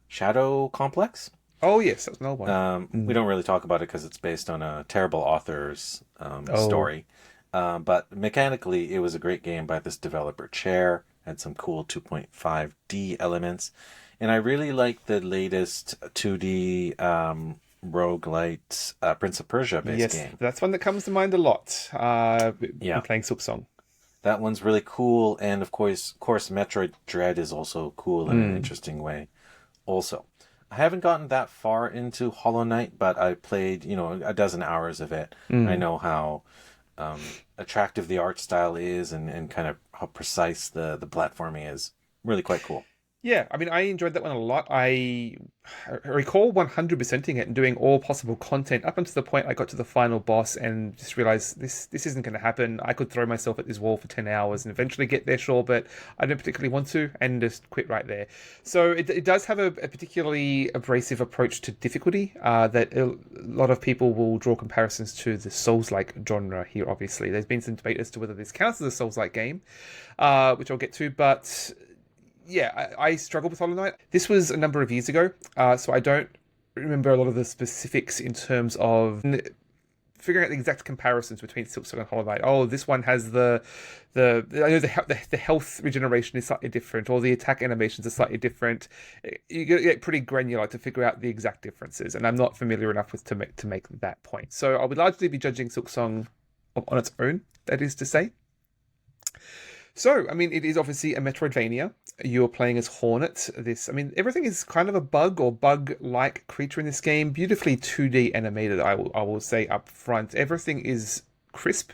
Shadow Complex. Oh yes, that's another one. We don't really talk about it because it's based on a terrible author's Oh, story. But mechanically, it was a great game by this developer, Chair. Had some cool 2.5D elements. And I really like the latest 2D roguelite Prince of Persia based yes, game. that's one that comes to mind a lot. When Yeah, playing Silksong. that one's really cool. And of course, Metroid Dread is also cool in an interesting way. Also, I haven't gotten that far into Hollow Knight, but I played, a dozen hours of it. I know how attractive the art style is and kind of how precise the platforming is. Really quite cool. Yeah, I mean, I enjoyed that one a lot. I recall 100%ing it and doing all possible content up until the point I got to the final boss and just realized this isn't going to happen. I could throw myself at this wall for 10 hours and eventually get there, sure, but I don't particularly want to and just quit right there. So it does have a particularly abrasive approach to difficulty that a lot of people will draw comparisons to the Souls-like genre here, obviously. There's been some debate as to whether this counts as a Souls-like game, which I'll get to, but yeah, I struggled with Hollow Knight. This was a number of years ago, so I don't remember a lot of the specifics in terms of figuring out the exact comparisons between Silksong and Hollow Knight. Oh, this one has the I know the health regeneration is slightly different, or the attack animations are slightly different. You get pretty granular to figure out the exact differences, and I'm not familiar enough with to make that point. So I would largely be judging Silksong on its own. That is to say. So, I mean, it is obviously a Metroidvania. You're playing as Hornet. I mean, everything is kind of a bug or bug-like creature in this game. Beautifully 2D animated, I will say up front. Everything is crisp.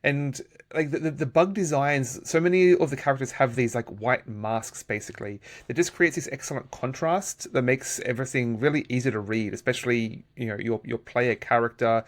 And like the bug designs, so many of the characters have these like white masks basically. That just creates this excellent contrast that makes everything really easy to read, especially, your player character.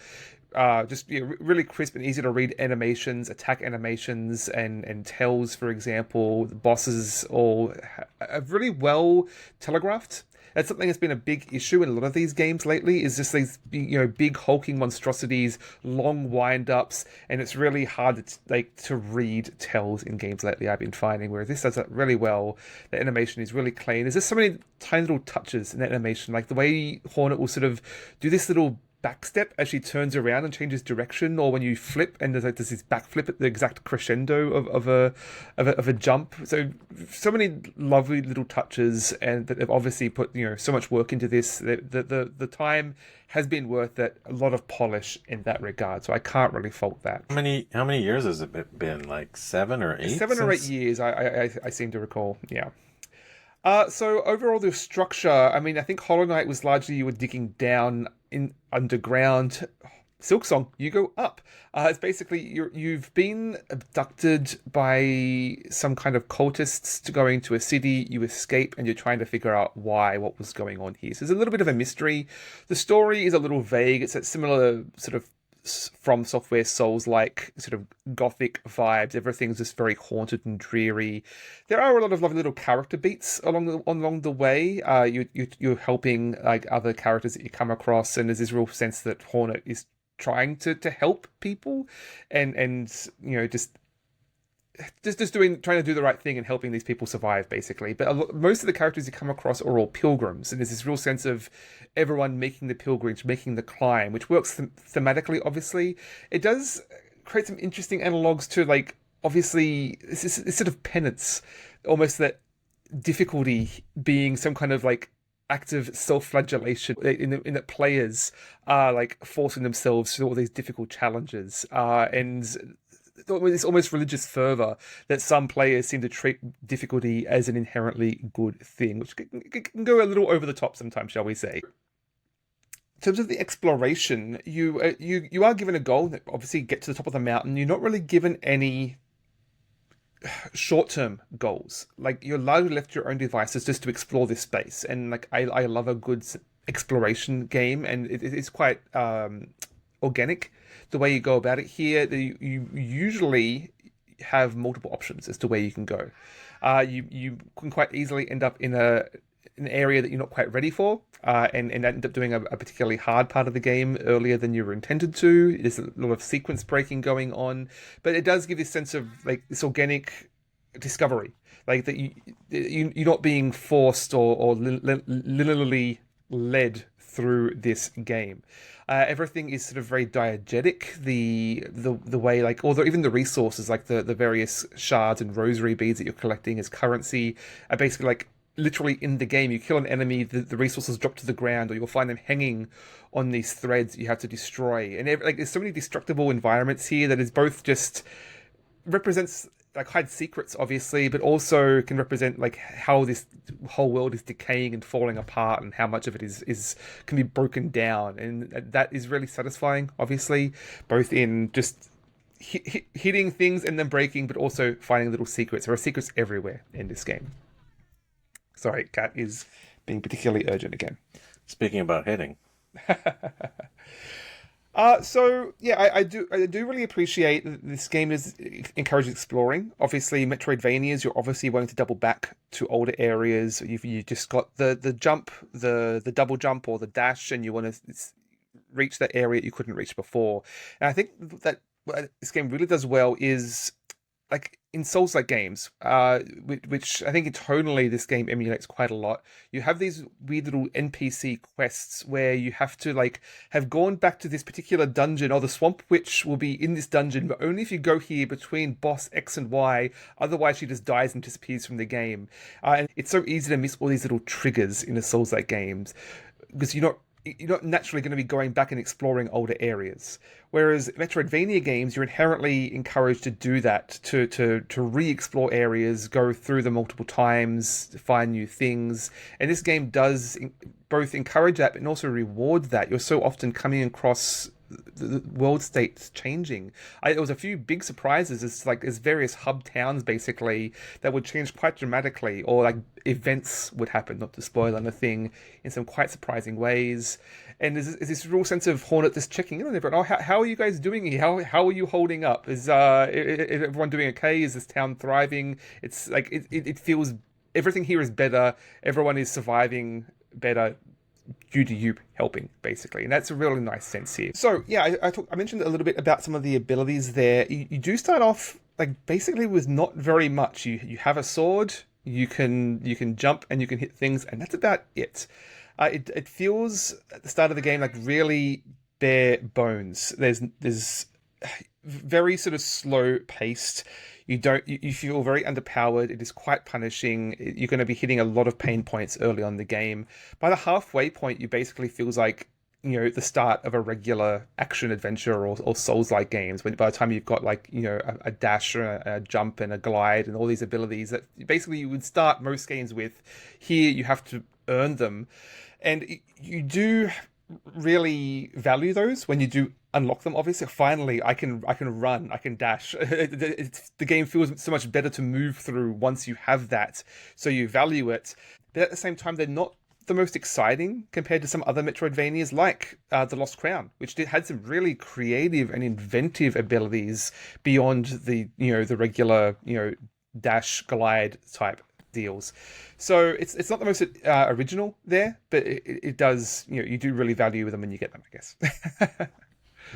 Just really crisp and easy to read animations, attack animations, and tells, for example. The bosses all have really well telegraphed. That's something that's been a big issue in a lot of these games lately. Is just these big hulking monstrosities, long wind-ups, and it's really hard to read tells in games lately. I've been finding where this does that really well. The animation is really clean. There's just so many tiny little touches in that animation, like the way Hornet will sort of do this little backstep as she turns around and changes direction, or when you flip and there's this backflip at the exact crescendo of a jump. So many lovely little touches, and that have obviously put so much work into this. The time has been worth it. A lot of polish in that regard, so I can't really fault that. How many years has it been? Like 7 or 8? 7 or 8 years, I seem to recall. Yeah. So overall, the structure, I mean, I think Hollow Knight was largely you were digging down in underground. Silksong, you go up. It's basically you've been abducted by some kind of cultists to go into a city. You escape, and you're trying to figure out what was going on here. So there's a little bit of a mystery. The story is a little vague. It's a similar sort of From Software Souls-like sort of gothic vibes. Everything's just very haunted and dreary. There are a lot of lovely little character beats along the way. You're helping like other characters that you come across, and there's this real sense that Hornet is trying to help people, and just trying to do the right thing and helping these people survive, basically. But most of the characters you come across are all pilgrims, and there's this real sense of everyone making the pilgrimage, making the climb, which works thematically, obviously. It does create some interesting analogs to, like, obviously, this sort of penance, almost that difficulty being some kind of, like, active self-flagellation in that players are, like, forcing themselves through all these difficult challenges. And this almost religious fervor that some players seem to treat difficulty as an inherently good thing, which can go a little over the top sometimes, shall we say. In terms of the exploration, you are given a goal, obviously get to the top of the mountain. You're not really given any short-term goals. Like, you're largely left to your own devices just to explore this space. And like I love a good exploration game, and it's quite organic the way you go about it here. You usually have multiple options as to where you can go. You can quite easily end up in an area that you're not quite ready for, and end up doing a particularly hard part of the game earlier than you were intended to. There's a lot of sequence breaking going on, but it does give this sense of like this organic discovery, like that you're not being forced or linearly led through this game. Everything is sort of very diegetic. The way, like, although even the resources, like the various shards and rosary beads that you're collecting as currency, are basically like literally in the game. You kill an enemy, the resources drop to the ground, or you'll find them hanging on these threads that you have to destroy. And like, there's so many destructible environments here that is both just represents like hide secrets, obviously, but also can represent like how this whole world is decaying and falling apart, and how much of it is can be broken down, and that is really satisfying, obviously, both in just hitting things and then breaking, but also finding little secrets. There are secrets everywhere in this game. Sorry, Kat is being particularly urgent again. Speaking about hitting. So yeah, I do really appreciate that this game is encourages exploring. Obviously, Metroidvanias, you're obviously wanting to double back to older areas. You just got the jump, the double jump or the dash, and you want to reach that area you couldn't reach before. And I think that what this game really does well is, like in Souls-like games, which I think tonally this game emulates quite a lot. You have these weird little NPC quests where you have to like have gone back to this particular dungeon, or the Swamp Witch will be in this dungeon, but only if you go here between boss X and Y. Otherwise, she just dies and disappears from the game. And it's so easy to miss all these little triggers in the Souls-like games because you're not naturally going to be going back and exploring older areas. Whereas Metroidvania games, you're inherently encouraged to do that, to re-explore areas, go through them multiple times, find new things. And this game does both encourage that, but also reward that. You're so often coming across the world states changing. There was a few big surprises. There's various hub towns basically that would change quite dramatically, or like events would happen, not to spoil anything, in some quite surprising ways. And there's this real sense of Hornet just checking in on everyone. Oh, how are you guys doing here? How are you holding up? Is everyone doing okay? Is this town thriving? It's like it feels everything here is better. Everyone is surviving better due to you helping, basically. And that's a really nice sense here. So yeah, I mentioned a little bit about some of the abilities there. You do start off like basically with not very much. You have a sword, you can jump, and you can hit things, and that's about it. It feels at the start of the game like really bare bones. There's very sort of slow paced. You feel very underpowered. It is quite punishing. You're going to be hitting a lot of pain points early on in the game. By the halfway point, you basically feels like the start of a regular action adventure or Souls-like games. When by the time you've got like a dash, or a jump, and a glide, and all these abilities that basically you would start most games with, here you have to earn them, and you do really value those when you do unlock them. Obviously, finally, I can run, I can dash. The game feels so much better to move through once you have that, so you value it. But at the same time, they're not the most exciting compared to some other Metroidvanias like The Lost Crown, which had some really creative and inventive abilities beyond the regular dash glide type deals. So it's not the most original there, but it does you do really value them when you get them, I guess.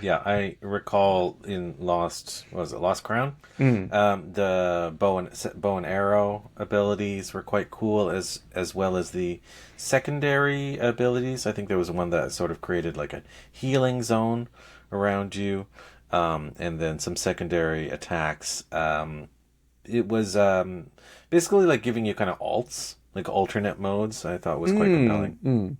Yeah, I recall in Lost, what was it, Lost Crown? The bow and arrow abilities were quite cool, as well as the secondary abilities. I think there was one that sort of created like a healing zone around you, and then some secondary attacks. It was basically like giving you kind of alts, like alternate modes. I thought was quite compelling.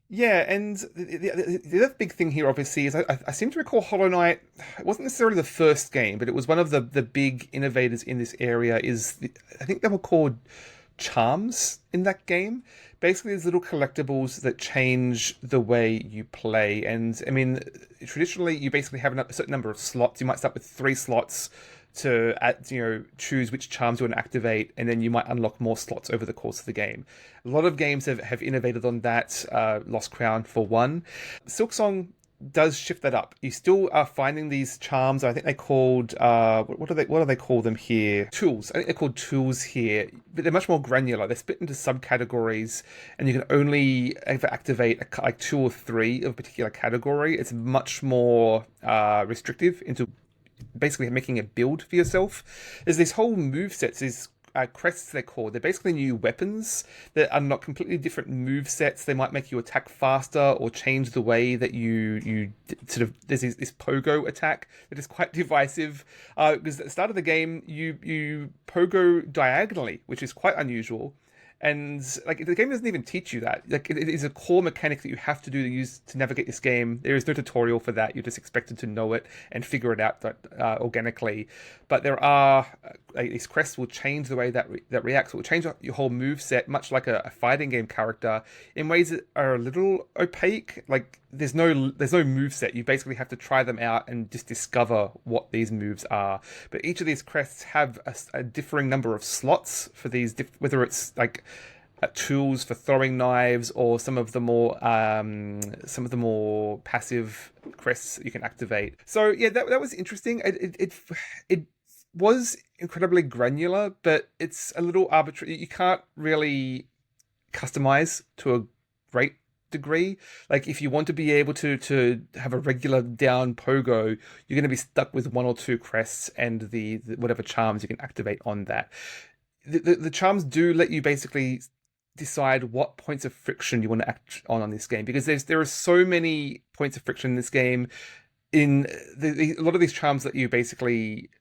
Yeah, and the other big thing here, obviously, is I seem to recall Hollow Knight. It wasn't necessarily the first game, but it was one of the big innovators in this area. I think they were called charms in that game. Basically, there's little collectibles that change the way you play. And I mean, traditionally, you basically have a certain number of slots. You might start with 3 slots to choose which charms you want to activate, and then you might unlock more slots over the course of the game. A lot of games have innovated on that. Lost Crown for one. Silksong does shift that up. You still are finding these charms. I think they called what do they call them here? Tools. I think they're called tools here, but they're much more granular. They're split into subcategories, and you can only ever activate like 2 or 3 of a particular category. It's much more restrictive into basically making a build for yourself. There's these whole move sets, these crests they're called. They're basically new weapons that unlock completely different move sets. They might make you attack faster or change the way that you sort of. There's this pogo attack that is quite divisive because at the start of the game you pogo diagonally, which is quite unusual. And like the game doesn't even teach you that. Like it is a core mechanic that you have to use to navigate this game. There is no tutorial for that. You're just expected to know it and figure it out organically. But there are these crests will change the way that reacts. It will change your whole move set, much like a fighting game character, in ways that are a little opaque. Like there's no move set. You basically have to try them out and just discover what these moves are. But each of these crests have a differing number of slots for these, whether it's like tools for throwing knives or some of the more passive crests that you can activate. So yeah, that was interesting. It was incredibly granular, but it's a little arbitrary. You can't really customize to a great degree. Like if you want to be able to have a regular down pogo, you're going to be stuck with 1 or 2 crests and the whatever charms you can activate on that. The charms do let you basically decide what points of friction you want to act on this game, because there are so many points of friction in this game. In a lot of these charms let you basically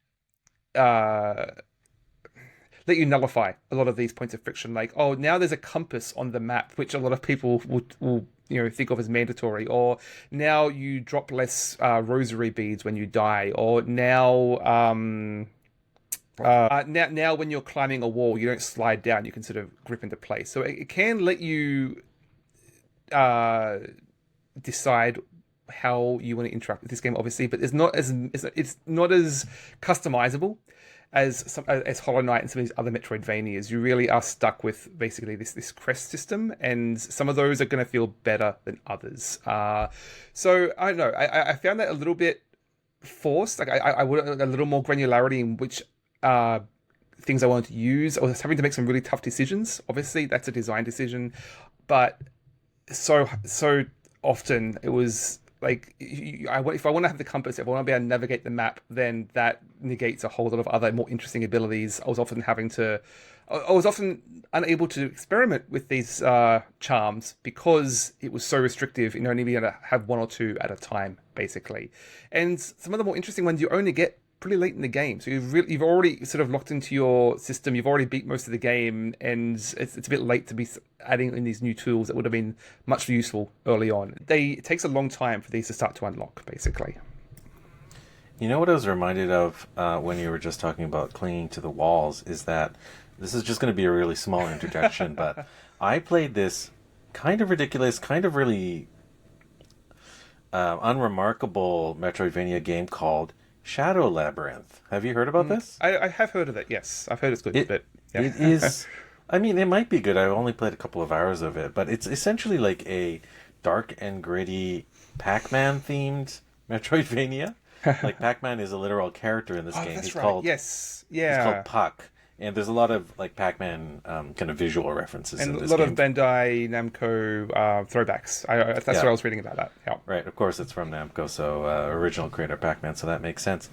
let you nullify a lot of these points of friction. Like, oh, now there's a compass on the map, which a lot of people will think of as mandatory. Or now you drop less rosary beads when you die. Or now now when you're climbing a wall, you don't slide down. You can sort of grip into place. So it can let you decide how you want to interact with this game, obviously, but it's not as customizable as Hollow Knight and some of these other Metroidvanias. You really are stuck with basically this crest system, and some of those are going to feel better than others. So I don't know. I found that a little bit forced. Like I would a little more granularity in which things I wanted to use. I was having to make some really tough decisions. Obviously, that's a design decision, but so often it was like if I want to have the compass, if I want to be able to navigate the map, then that negates a whole lot of other more interesting abilities. I was often unable to experiment with these charms because it was so restrictive in only being able to have one or two at a time, basically. And some of the more interesting ones you only get pretty late in the game, so you've already sort of locked into your system. You've already beat most of the game, and it's a bit late to be adding in these new tools that would have been much useful early on. It takes a long time for these to start to unlock, basically. You know what I was reminded of when you were just talking about clinging to the walls is that this is just going to be a really small interjection, but I played this kind of ridiculous, kind of really unremarkable Metroidvania game called Shadow Labyrinth. Have you heard about this? I have heard of it, yes. I've heard it's good, but yeah. It is... I mean, it might be good. I've only played a couple of hours of it, but it's essentially like a dark and gritty Pac-Man themed Metroidvania. Like, Pac-Man is a literal character in this game. That's He's right. called, Yes. Yeah. He's called Puck. And there's a lot of like Pac-Man kind of visual references and in this a lot game. of Bandai Namco throwbacks. That's what I was reading about that. Yeah. Right, of course it's from Namco, so original creator Pac-Man, so that makes sense.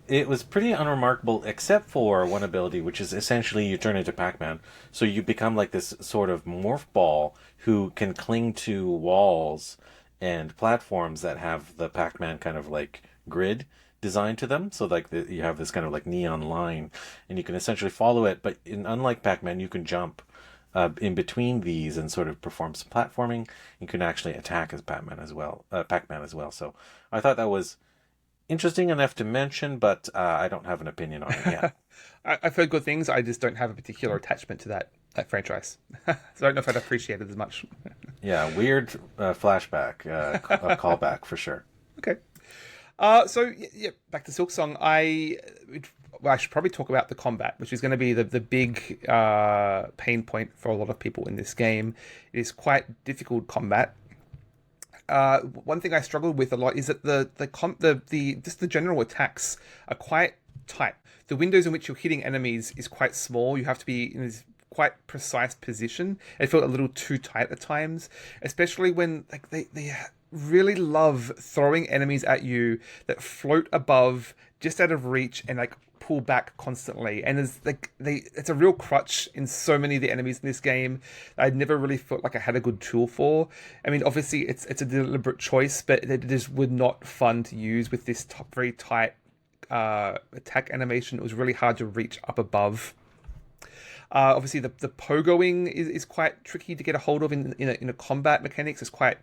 It was pretty unremarkable, except for one ability, which is essentially you turn into Pac-Man. So you become like this sort of morph ball who can cling to walls and platforms that have the Pac-Man kind of like grid design to them. So like you have this kind of like neon line, and you can essentially follow it. But unlike Pac-Man, you can jump in between these and sort of perform some platforming. You can actually attack as Pac-Man as well. So I thought that was interesting enough to mention, but I don't have an opinion on it yet. I've heard good things. I just don't have a particular attachment to that franchise. So I don't know if I'd appreciate it as much. Yeah, weird flashback, callback for sure. Okay. So yeah, back to Silksong. I should probably talk about the combat, which is going to be the big pain point for a lot of people in this game. It is quite difficult combat. One thing I struggled with a lot is that the general attacks are quite tight. The windows in which you're hitting enemies is quite small. You have to be in this quite precise position. It felt a little too tight at times, especially when like they really love throwing enemies at you that float above, just out of reach, and like pull back constantly. And it's a real crutch in so many of the enemies in this game. I never really felt like I had a good tool for. I mean, obviously it's a deliberate choice, but it just was not fun to use with this very tight attack animation. It was really hard to reach up above. Obviously the pogoing is quite tricky to get a hold of in a combat mechanics. It's quite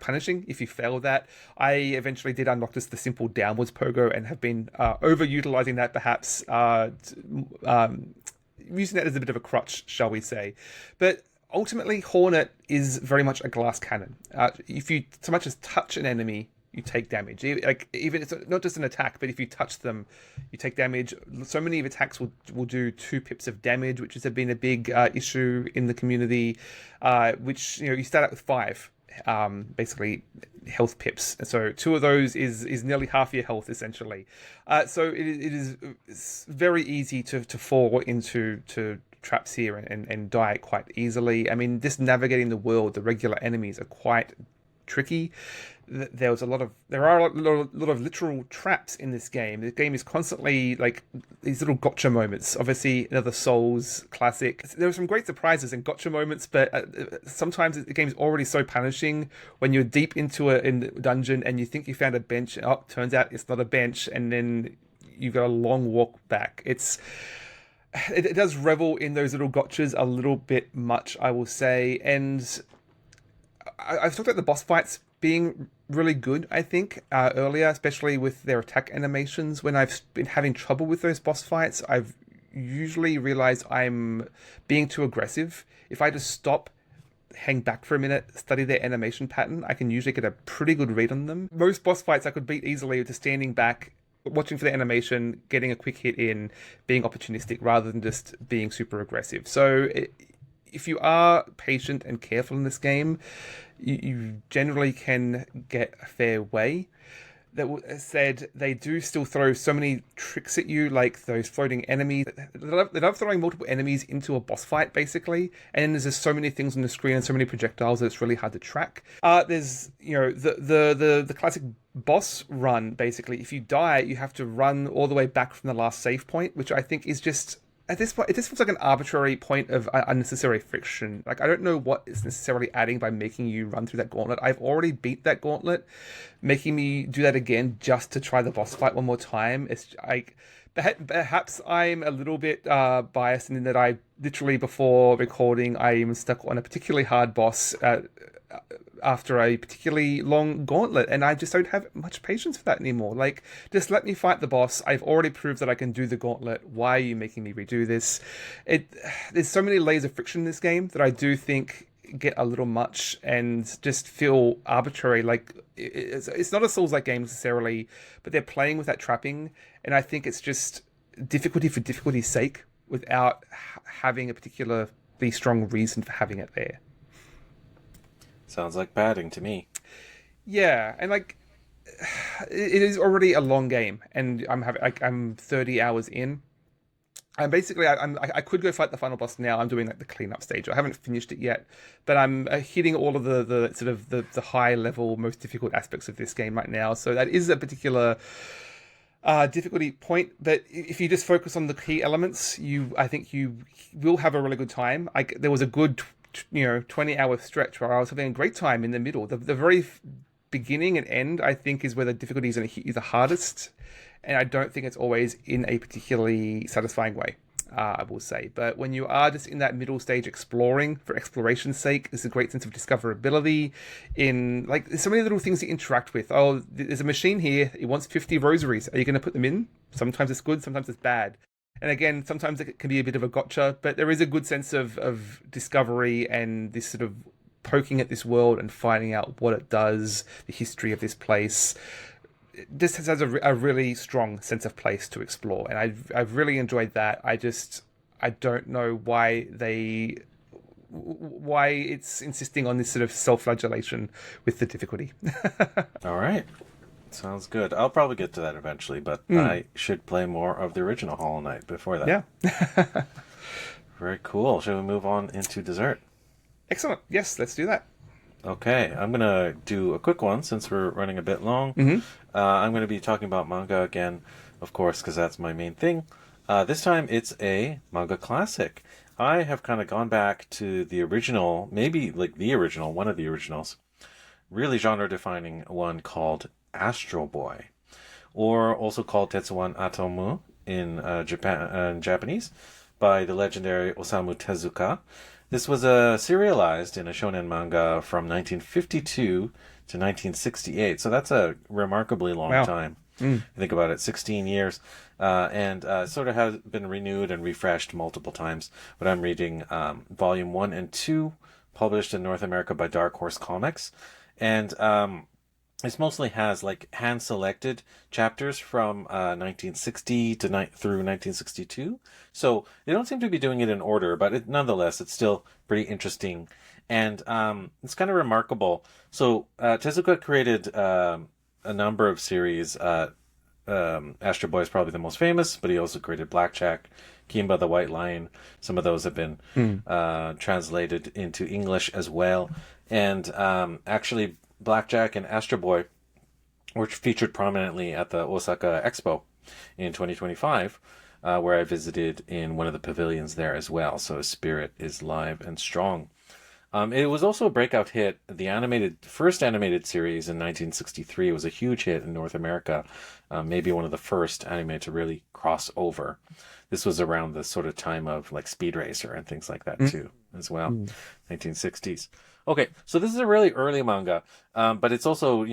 punishing if you fail that. I eventually did unlock just the simple downwards pogo and have been overutilizing that, perhaps using that as a bit of a crutch, shall we say. But ultimately, Hornet is very much a glass cannon. If you so much as touch an enemy, you take damage. Like, even it's not just an attack, but if you touch them, you take damage. So many of attacks will do 2 pips of damage, which has been a big issue in the community. Which you start out with 5, basically health pips. So 2 of those is nearly half your health essentially. So it's very easy to fall into traps here and die quite easily. I mean, just navigating the world, the regular enemies are quite tricky. There are a lot of literal traps in this game. The game is constantly like these little gotcha moments. Obviously, another Souls classic. There are some great surprises and gotcha moments, but sometimes the game is already so punishing when you're deep into a dungeon and you think you found a bench. Oh, turns out it's not a bench, and then you've got a long walk back. It does revel in those little gotchas a little bit much, I will say. And I've talked about the boss fights being really good, I think, earlier, especially with their attack animations. When I've been having trouble with those boss fights, I've usually realized I'm being too aggressive. If I just stop, hang back for a minute, study their animation pattern, I can usually get a pretty good read on them. Most boss fights I could beat easily with just standing back, watching for the animation, getting a quick hit in, being opportunistic rather than just being super aggressive. So if you are patient and careful in this game, you generally can get a fair way. said they do still throw so many tricks at you, like those floating enemies. They love throwing multiple enemies into a boss fight, basically. And then there's just so many things on the screen and so many projectiles that it's really hard to track. There's, the classic boss run, basically. If you die, you have to run all the way back from the last save point, which I think is just... At this point, it just feels like an arbitrary point of unnecessary friction. Like, I don't know what it's necessarily adding by making you run through that gauntlet. I've already beat that gauntlet. Making me do that again just to try the boss fight one more time. It's like, perhaps I'm a little bit biased in that I literally, before recording, I am stuck on a particularly hard boss after a particularly long gauntlet, and I just don't have much patience for that anymore. Like, just let me fight the boss. I've already proved that I can do the gauntlet. Why are you making me redo this? There's so many layers of friction in this game that I do think get a little much and just feel arbitrary. Like, it's not a Souls-like game necessarily, but they're playing with that trapping, and I think it's just difficulty for difficulty's sake without having a particularly strong reason for having it there. Sounds like padding to me. Yeah, and like, it is already a long game, and I'm 30 hours in. And basically, I could go fight the final boss now. I'm doing like the cleanup stage. I haven't finished it yet, but I'm hitting all of the sort of the high level, most difficult aspects of this game right now. So that is a particular difficulty point. But if you just focus on the key elements, I think you will have a really good time. Like, there was a good 20-hour stretch where I was having a great time in the middle. The very beginning and end, I think, is where the difficulty is going to hit you the hardest. And I don't think it's always in a particularly satisfying way, I will say. But when you are just in that middle stage exploring for exploration's sake, there's a great sense of discoverability in, like, there's so many little things to interact with. Oh, there's a machine here. It wants 50 rosaries. Are you going to put them in? Sometimes it's good, sometimes it's bad. And again, sometimes it can be a bit of a gotcha, but there is a good sense of discovery and this sort of poking at this world and finding out what it does, the history of this place. This has a really strong sense of place to explore, and I've really enjoyed that. I don't know why it's insisting on this sort of self-flagellation with the difficulty. All right. Sounds good. I'll probably get to that eventually, but I should play more of the original Hollow Knight before that. Yeah. Very cool. Shall we move on into dessert? Excellent. Yes, let's do that. Okay, I'm going to do a quick one since we're running a bit long. I'm going to be talking about manga again, of course, because that's my main thing. This time it's a manga classic. I have kind of gone back to the original, maybe like the original, one of the originals, really genre-defining one called Astro Boy, or also called Tetsuwan Atomu in Japanese, by the legendary Osamu Tezuka. This was serialized in a shonen manga from 1952 to 1968, so that's a remarkably long time. You think about it, 16 years, and sort of has been renewed and refreshed multiple times. But I'm reading Volume 1 and 2, published in North America by Dark Horse Comics, and this mostly has like hand-selected chapters from 1960 through 1962. So they don't seem to be doing it in order, but nonetheless, it's still pretty interesting. And it's kind of remarkable. So Tezuka created a number of series. Astro Boy is probably the most famous, but he also created Blackjack, Kimba the White Lion. Some of those have been translated into English as well. And actually, Blackjack and Astro Boy were featured prominently at the Osaka Expo in 2025, where I visited in one of the pavilions there as well. So Spirit is live and strong. It was also a breakout hit. The first animated series in 1963 was a huge hit in North America, maybe one of the first anime to really cross over. This was around the sort of time of like Speed Racer and things like that too, as well, 1960s. Okay, so this is a really early manga, but it's also,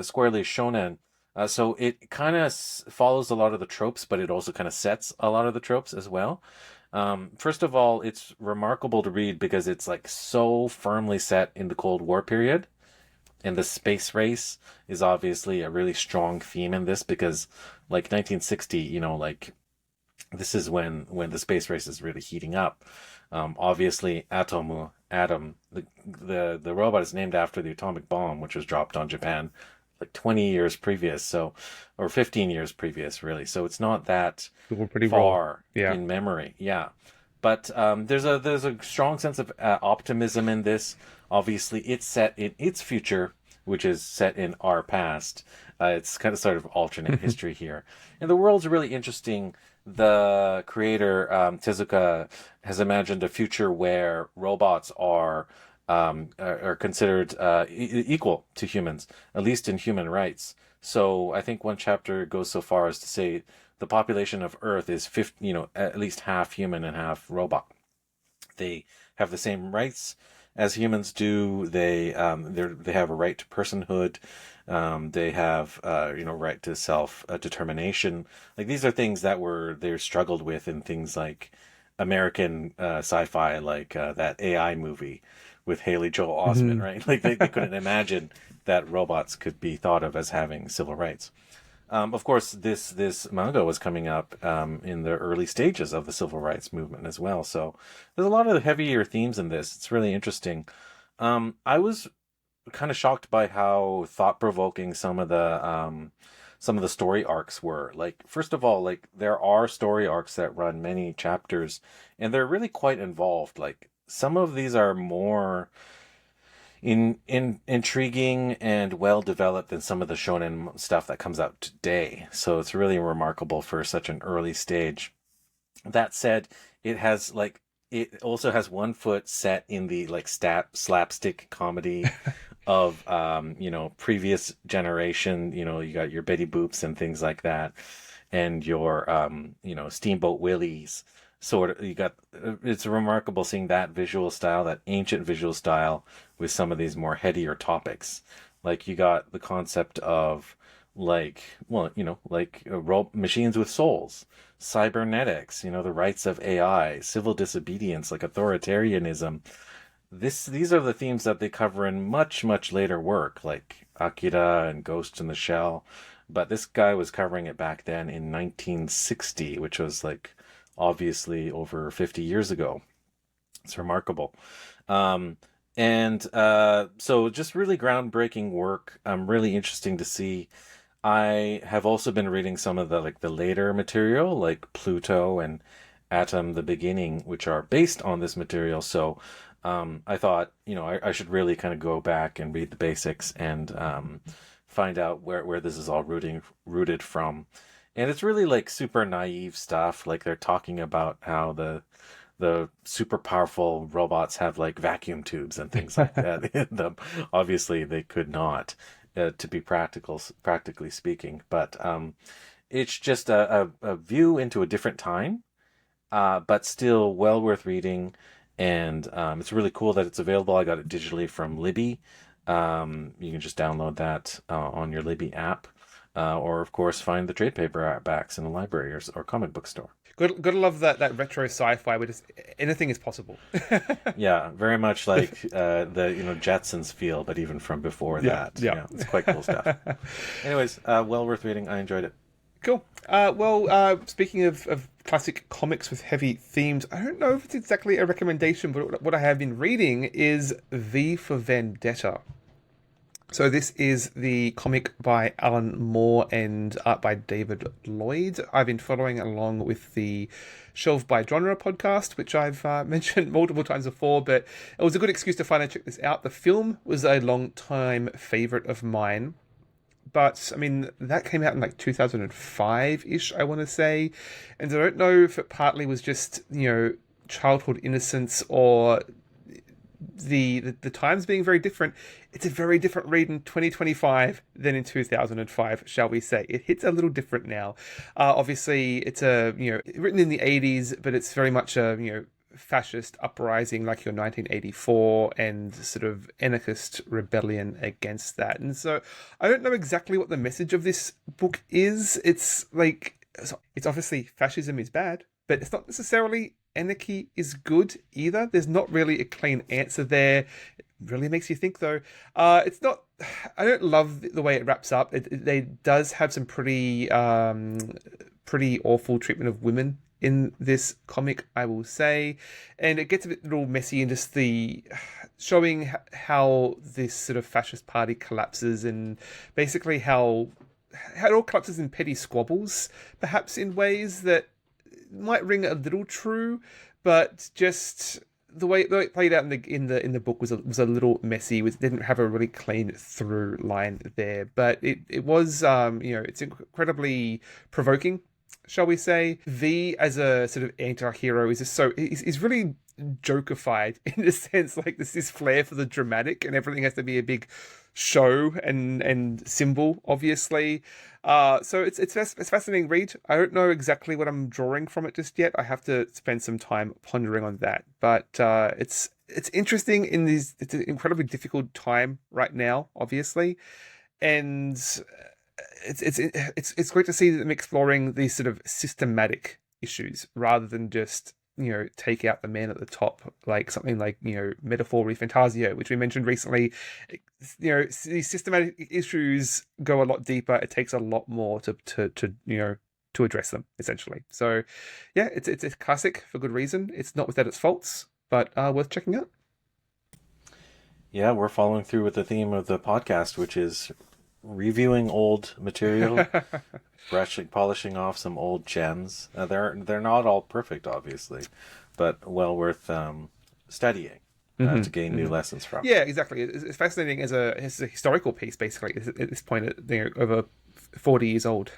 squarely shonen. So it kind of follows a lot of the tropes, but it also kind of sets a lot of the tropes as well. First of all, it's remarkable to read because it's like so firmly set in the Cold War period. And the space race is obviously a really strong theme in this because like 1960, this is when the space race is really heating up. Obviously, Atom, the robot is named after the atomic bomb, which was dropped on Japan like 20 years previous, so, or 15 years previous, really. So it's not that We were pretty raw. far Yeah. in memory. Yeah. But there's a strong sense of optimism in this. Obviously, it's set in its future, which is set in our past. It's kind of sort of alternate history here, and the world's really interesting. The creator Tezuka has imagined a future where robots are considered equal to humans, at least in human rights. So I think one chapter goes so far as to say the population of Earth is 50, at least half human and half robot. They have the same rights as humans do. They have a right to personhood. They have right to self determination. Like these are things that they struggled with in things like American sci-fi, like that AI movie with Haley Joel Osment, Mhm. right? Like they couldn't imagine that robots could be thought of as having civil rights. Of course, this manga was coming up in the early stages of the civil rights movement as well. So there's a lot of heavier themes in this. It's really interesting. I was kind of shocked by how thought provoking some of the story arcs were. Like, first of all, like there are story arcs that run many chapters, and they're really quite involved. Like some of these are more intriguing and well developed than some of the shonen stuff that comes out today. So it's really remarkable for such an early stage. That said, it also has one foot set in the like slapstick comedy of previous generation. You got your Betty Boops and things like that, and your Steamboat Willies. Sort of, you got it's remarkable seeing that visual style, that ancient visual style, with some of these more headier topics. Like you got the concept of like, well, machines with souls, cybernetics, the rights of AI, civil disobedience, like authoritarianism. These are the themes that they cover in much, much later work, like Akira and Ghost in the Shell. But this guy was covering it back then in 1960, which was like obviously over 50 years ago. It's remarkable. Um, and so just really groundbreaking work. Really interesting to see. I have also been reading some of the later material, like Pluto and Atom the Beginning, which are based on this material. So I thought, I should really kind of go back and read the basics and find out where this is all rooted from. And it's really like super naive stuff. Like they're talking about how the super powerful robots have like vacuum tubes and things like that in them. Obviously, they could not, to be practically speaking. But it's just a view into a different time, but still well worth reading. And it's really cool that it's available. I got it digitally from Libby. You can just download that on your Libby app. Or, of course, find the trade paperbacks in a library or comic book store. Gotta love that retro sci-fi where just anything is possible. Yeah, very much like the Jetsons feel, but even from before Yeah, that. yeah. Yeah, it's quite cool stuff. Anyways, well worth reading. I enjoyed it. Cool. Speaking of classic comics with heavy themes, I don't know if it's exactly a recommendation, but what I have been reading is V for Vendetta. So this is the comic by Alan Moore and art by David Lloyd. I've been following along with the Shelved by Genre podcast, which I've mentioned multiple times before, but it was a good excuse to finally check this out. The film was a long time favorite of mine. But I mean, that came out in like 2005-ish, I want to say. And I don't know if it partly was just, childhood innocence or the times being very different. It's a very different read in 2025 than in 2005, shall we say. It hits a little different now. Obviously, it's written in the 80s, but it's very much a, fascist uprising like your 1984 and sort of anarchist rebellion against that. And so I don't know exactly what the message of this book is. It's obviously fascism is bad, but it's not necessarily anarchy is good either. There's not really a clean answer there. It really makes you think though. It's not. I don't love the way it wraps up. It does have some pretty awful treatment of women in this comic, I will say, and it gets a little messy in just the showing how this sort of fascist party collapses, and basically how it all collapses in petty squabbles, perhaps in ways that might ring a little true, but just the way it played out in the book was a little messy. It didn't have a really clean through line there, but it was it's incredibly provoking, shall we say. V as a sort of anti-hero is just is really jokeified in the sense, like this is flair for the dramatic, and everything has to be a big show and symbol, obviously. So it's fascinating read. I don't know exactly what I'm drawing from it just yet. I have to spend some time pondering on that. But it's interesting in these. It's an incredibly difficult time right now, obviously, and it's great to see them exploring these sort of systematic issues rather than just take out the man at the top, like something like Metaphor Fantasio, which we mentioned recently. These systematic issues go a lot deeper. It takes a lot more to address them, essentially. So yeah, it's a classic for good reason. It's not without its faults, but worth checking out. Yeah, we're following through with the theme of the podcast, which is reviewing old material, polishing off some old gems. They're not all perfect, obviously, but well worth studying to gain new lessons from. Yeah, exactly. It's fascinating as a historical piece, basically, at this point, over 40 years old.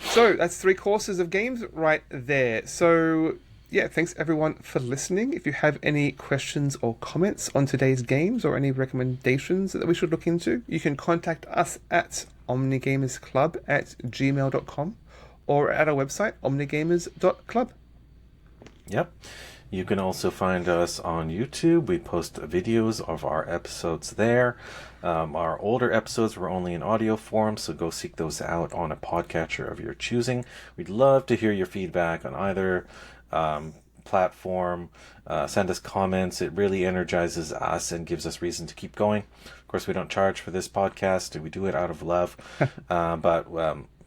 So that's 3 courses of games right there. So yeah, thanks everyone for listening. If you have any questions or comments on today's games or any recommendations that we should look into, you can contact us at omnigamersclub@gmail.com or at our website, omnigamers.club. Yep. You can also find us on YouTube. We post videos of our episodes there. Our older episodes were only in audio form, so go seek those out on a podcatcher of your choosing. We'd love to hear your feedback on either platform. Send us comments. It really energizes us and gives us reason to keep going. Of course, we don't charge for this podcast. We do it out of love, but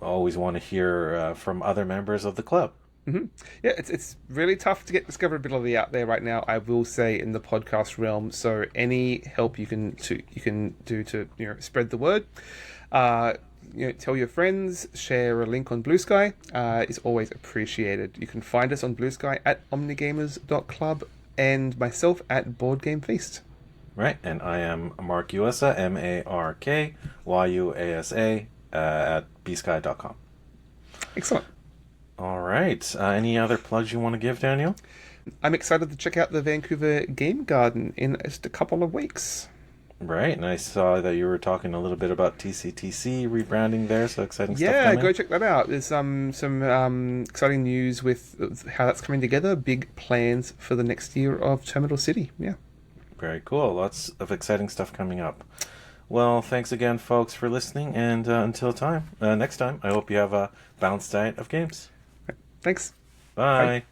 always want to hear from other members of the club. Mm-hmm. Yeah, it's really tough to get discoverability out there right now, I will say, in the podcast realm. So any help you can do to spread the word, tell your friends, share a link on Bluesky, is always appreciated. You can find us on Bluesky at omnigamers.club and myself at Board Game Feast. Right, and I am Mark Uasa, MarkYuasa, at bsky.com. Excellent. All right. Any other plugs you want to give, Daniel? I'm excited to check out the Vancouver Game Garden in just a couple of weeks. Right, and I saw that you were talking a little bit about TCTC rebranding there, so exciting stuff Yeah, coming. go check that out. There's some exciting news with how that's coming together. Big plans for the next year of Terminal City. Yeah. Very cool. Lots of exciting stuff coming up. Well, thanks again, folks, for listening, and until next time, I hope you have a balanced diet of games. Thanks. Bye. Bye.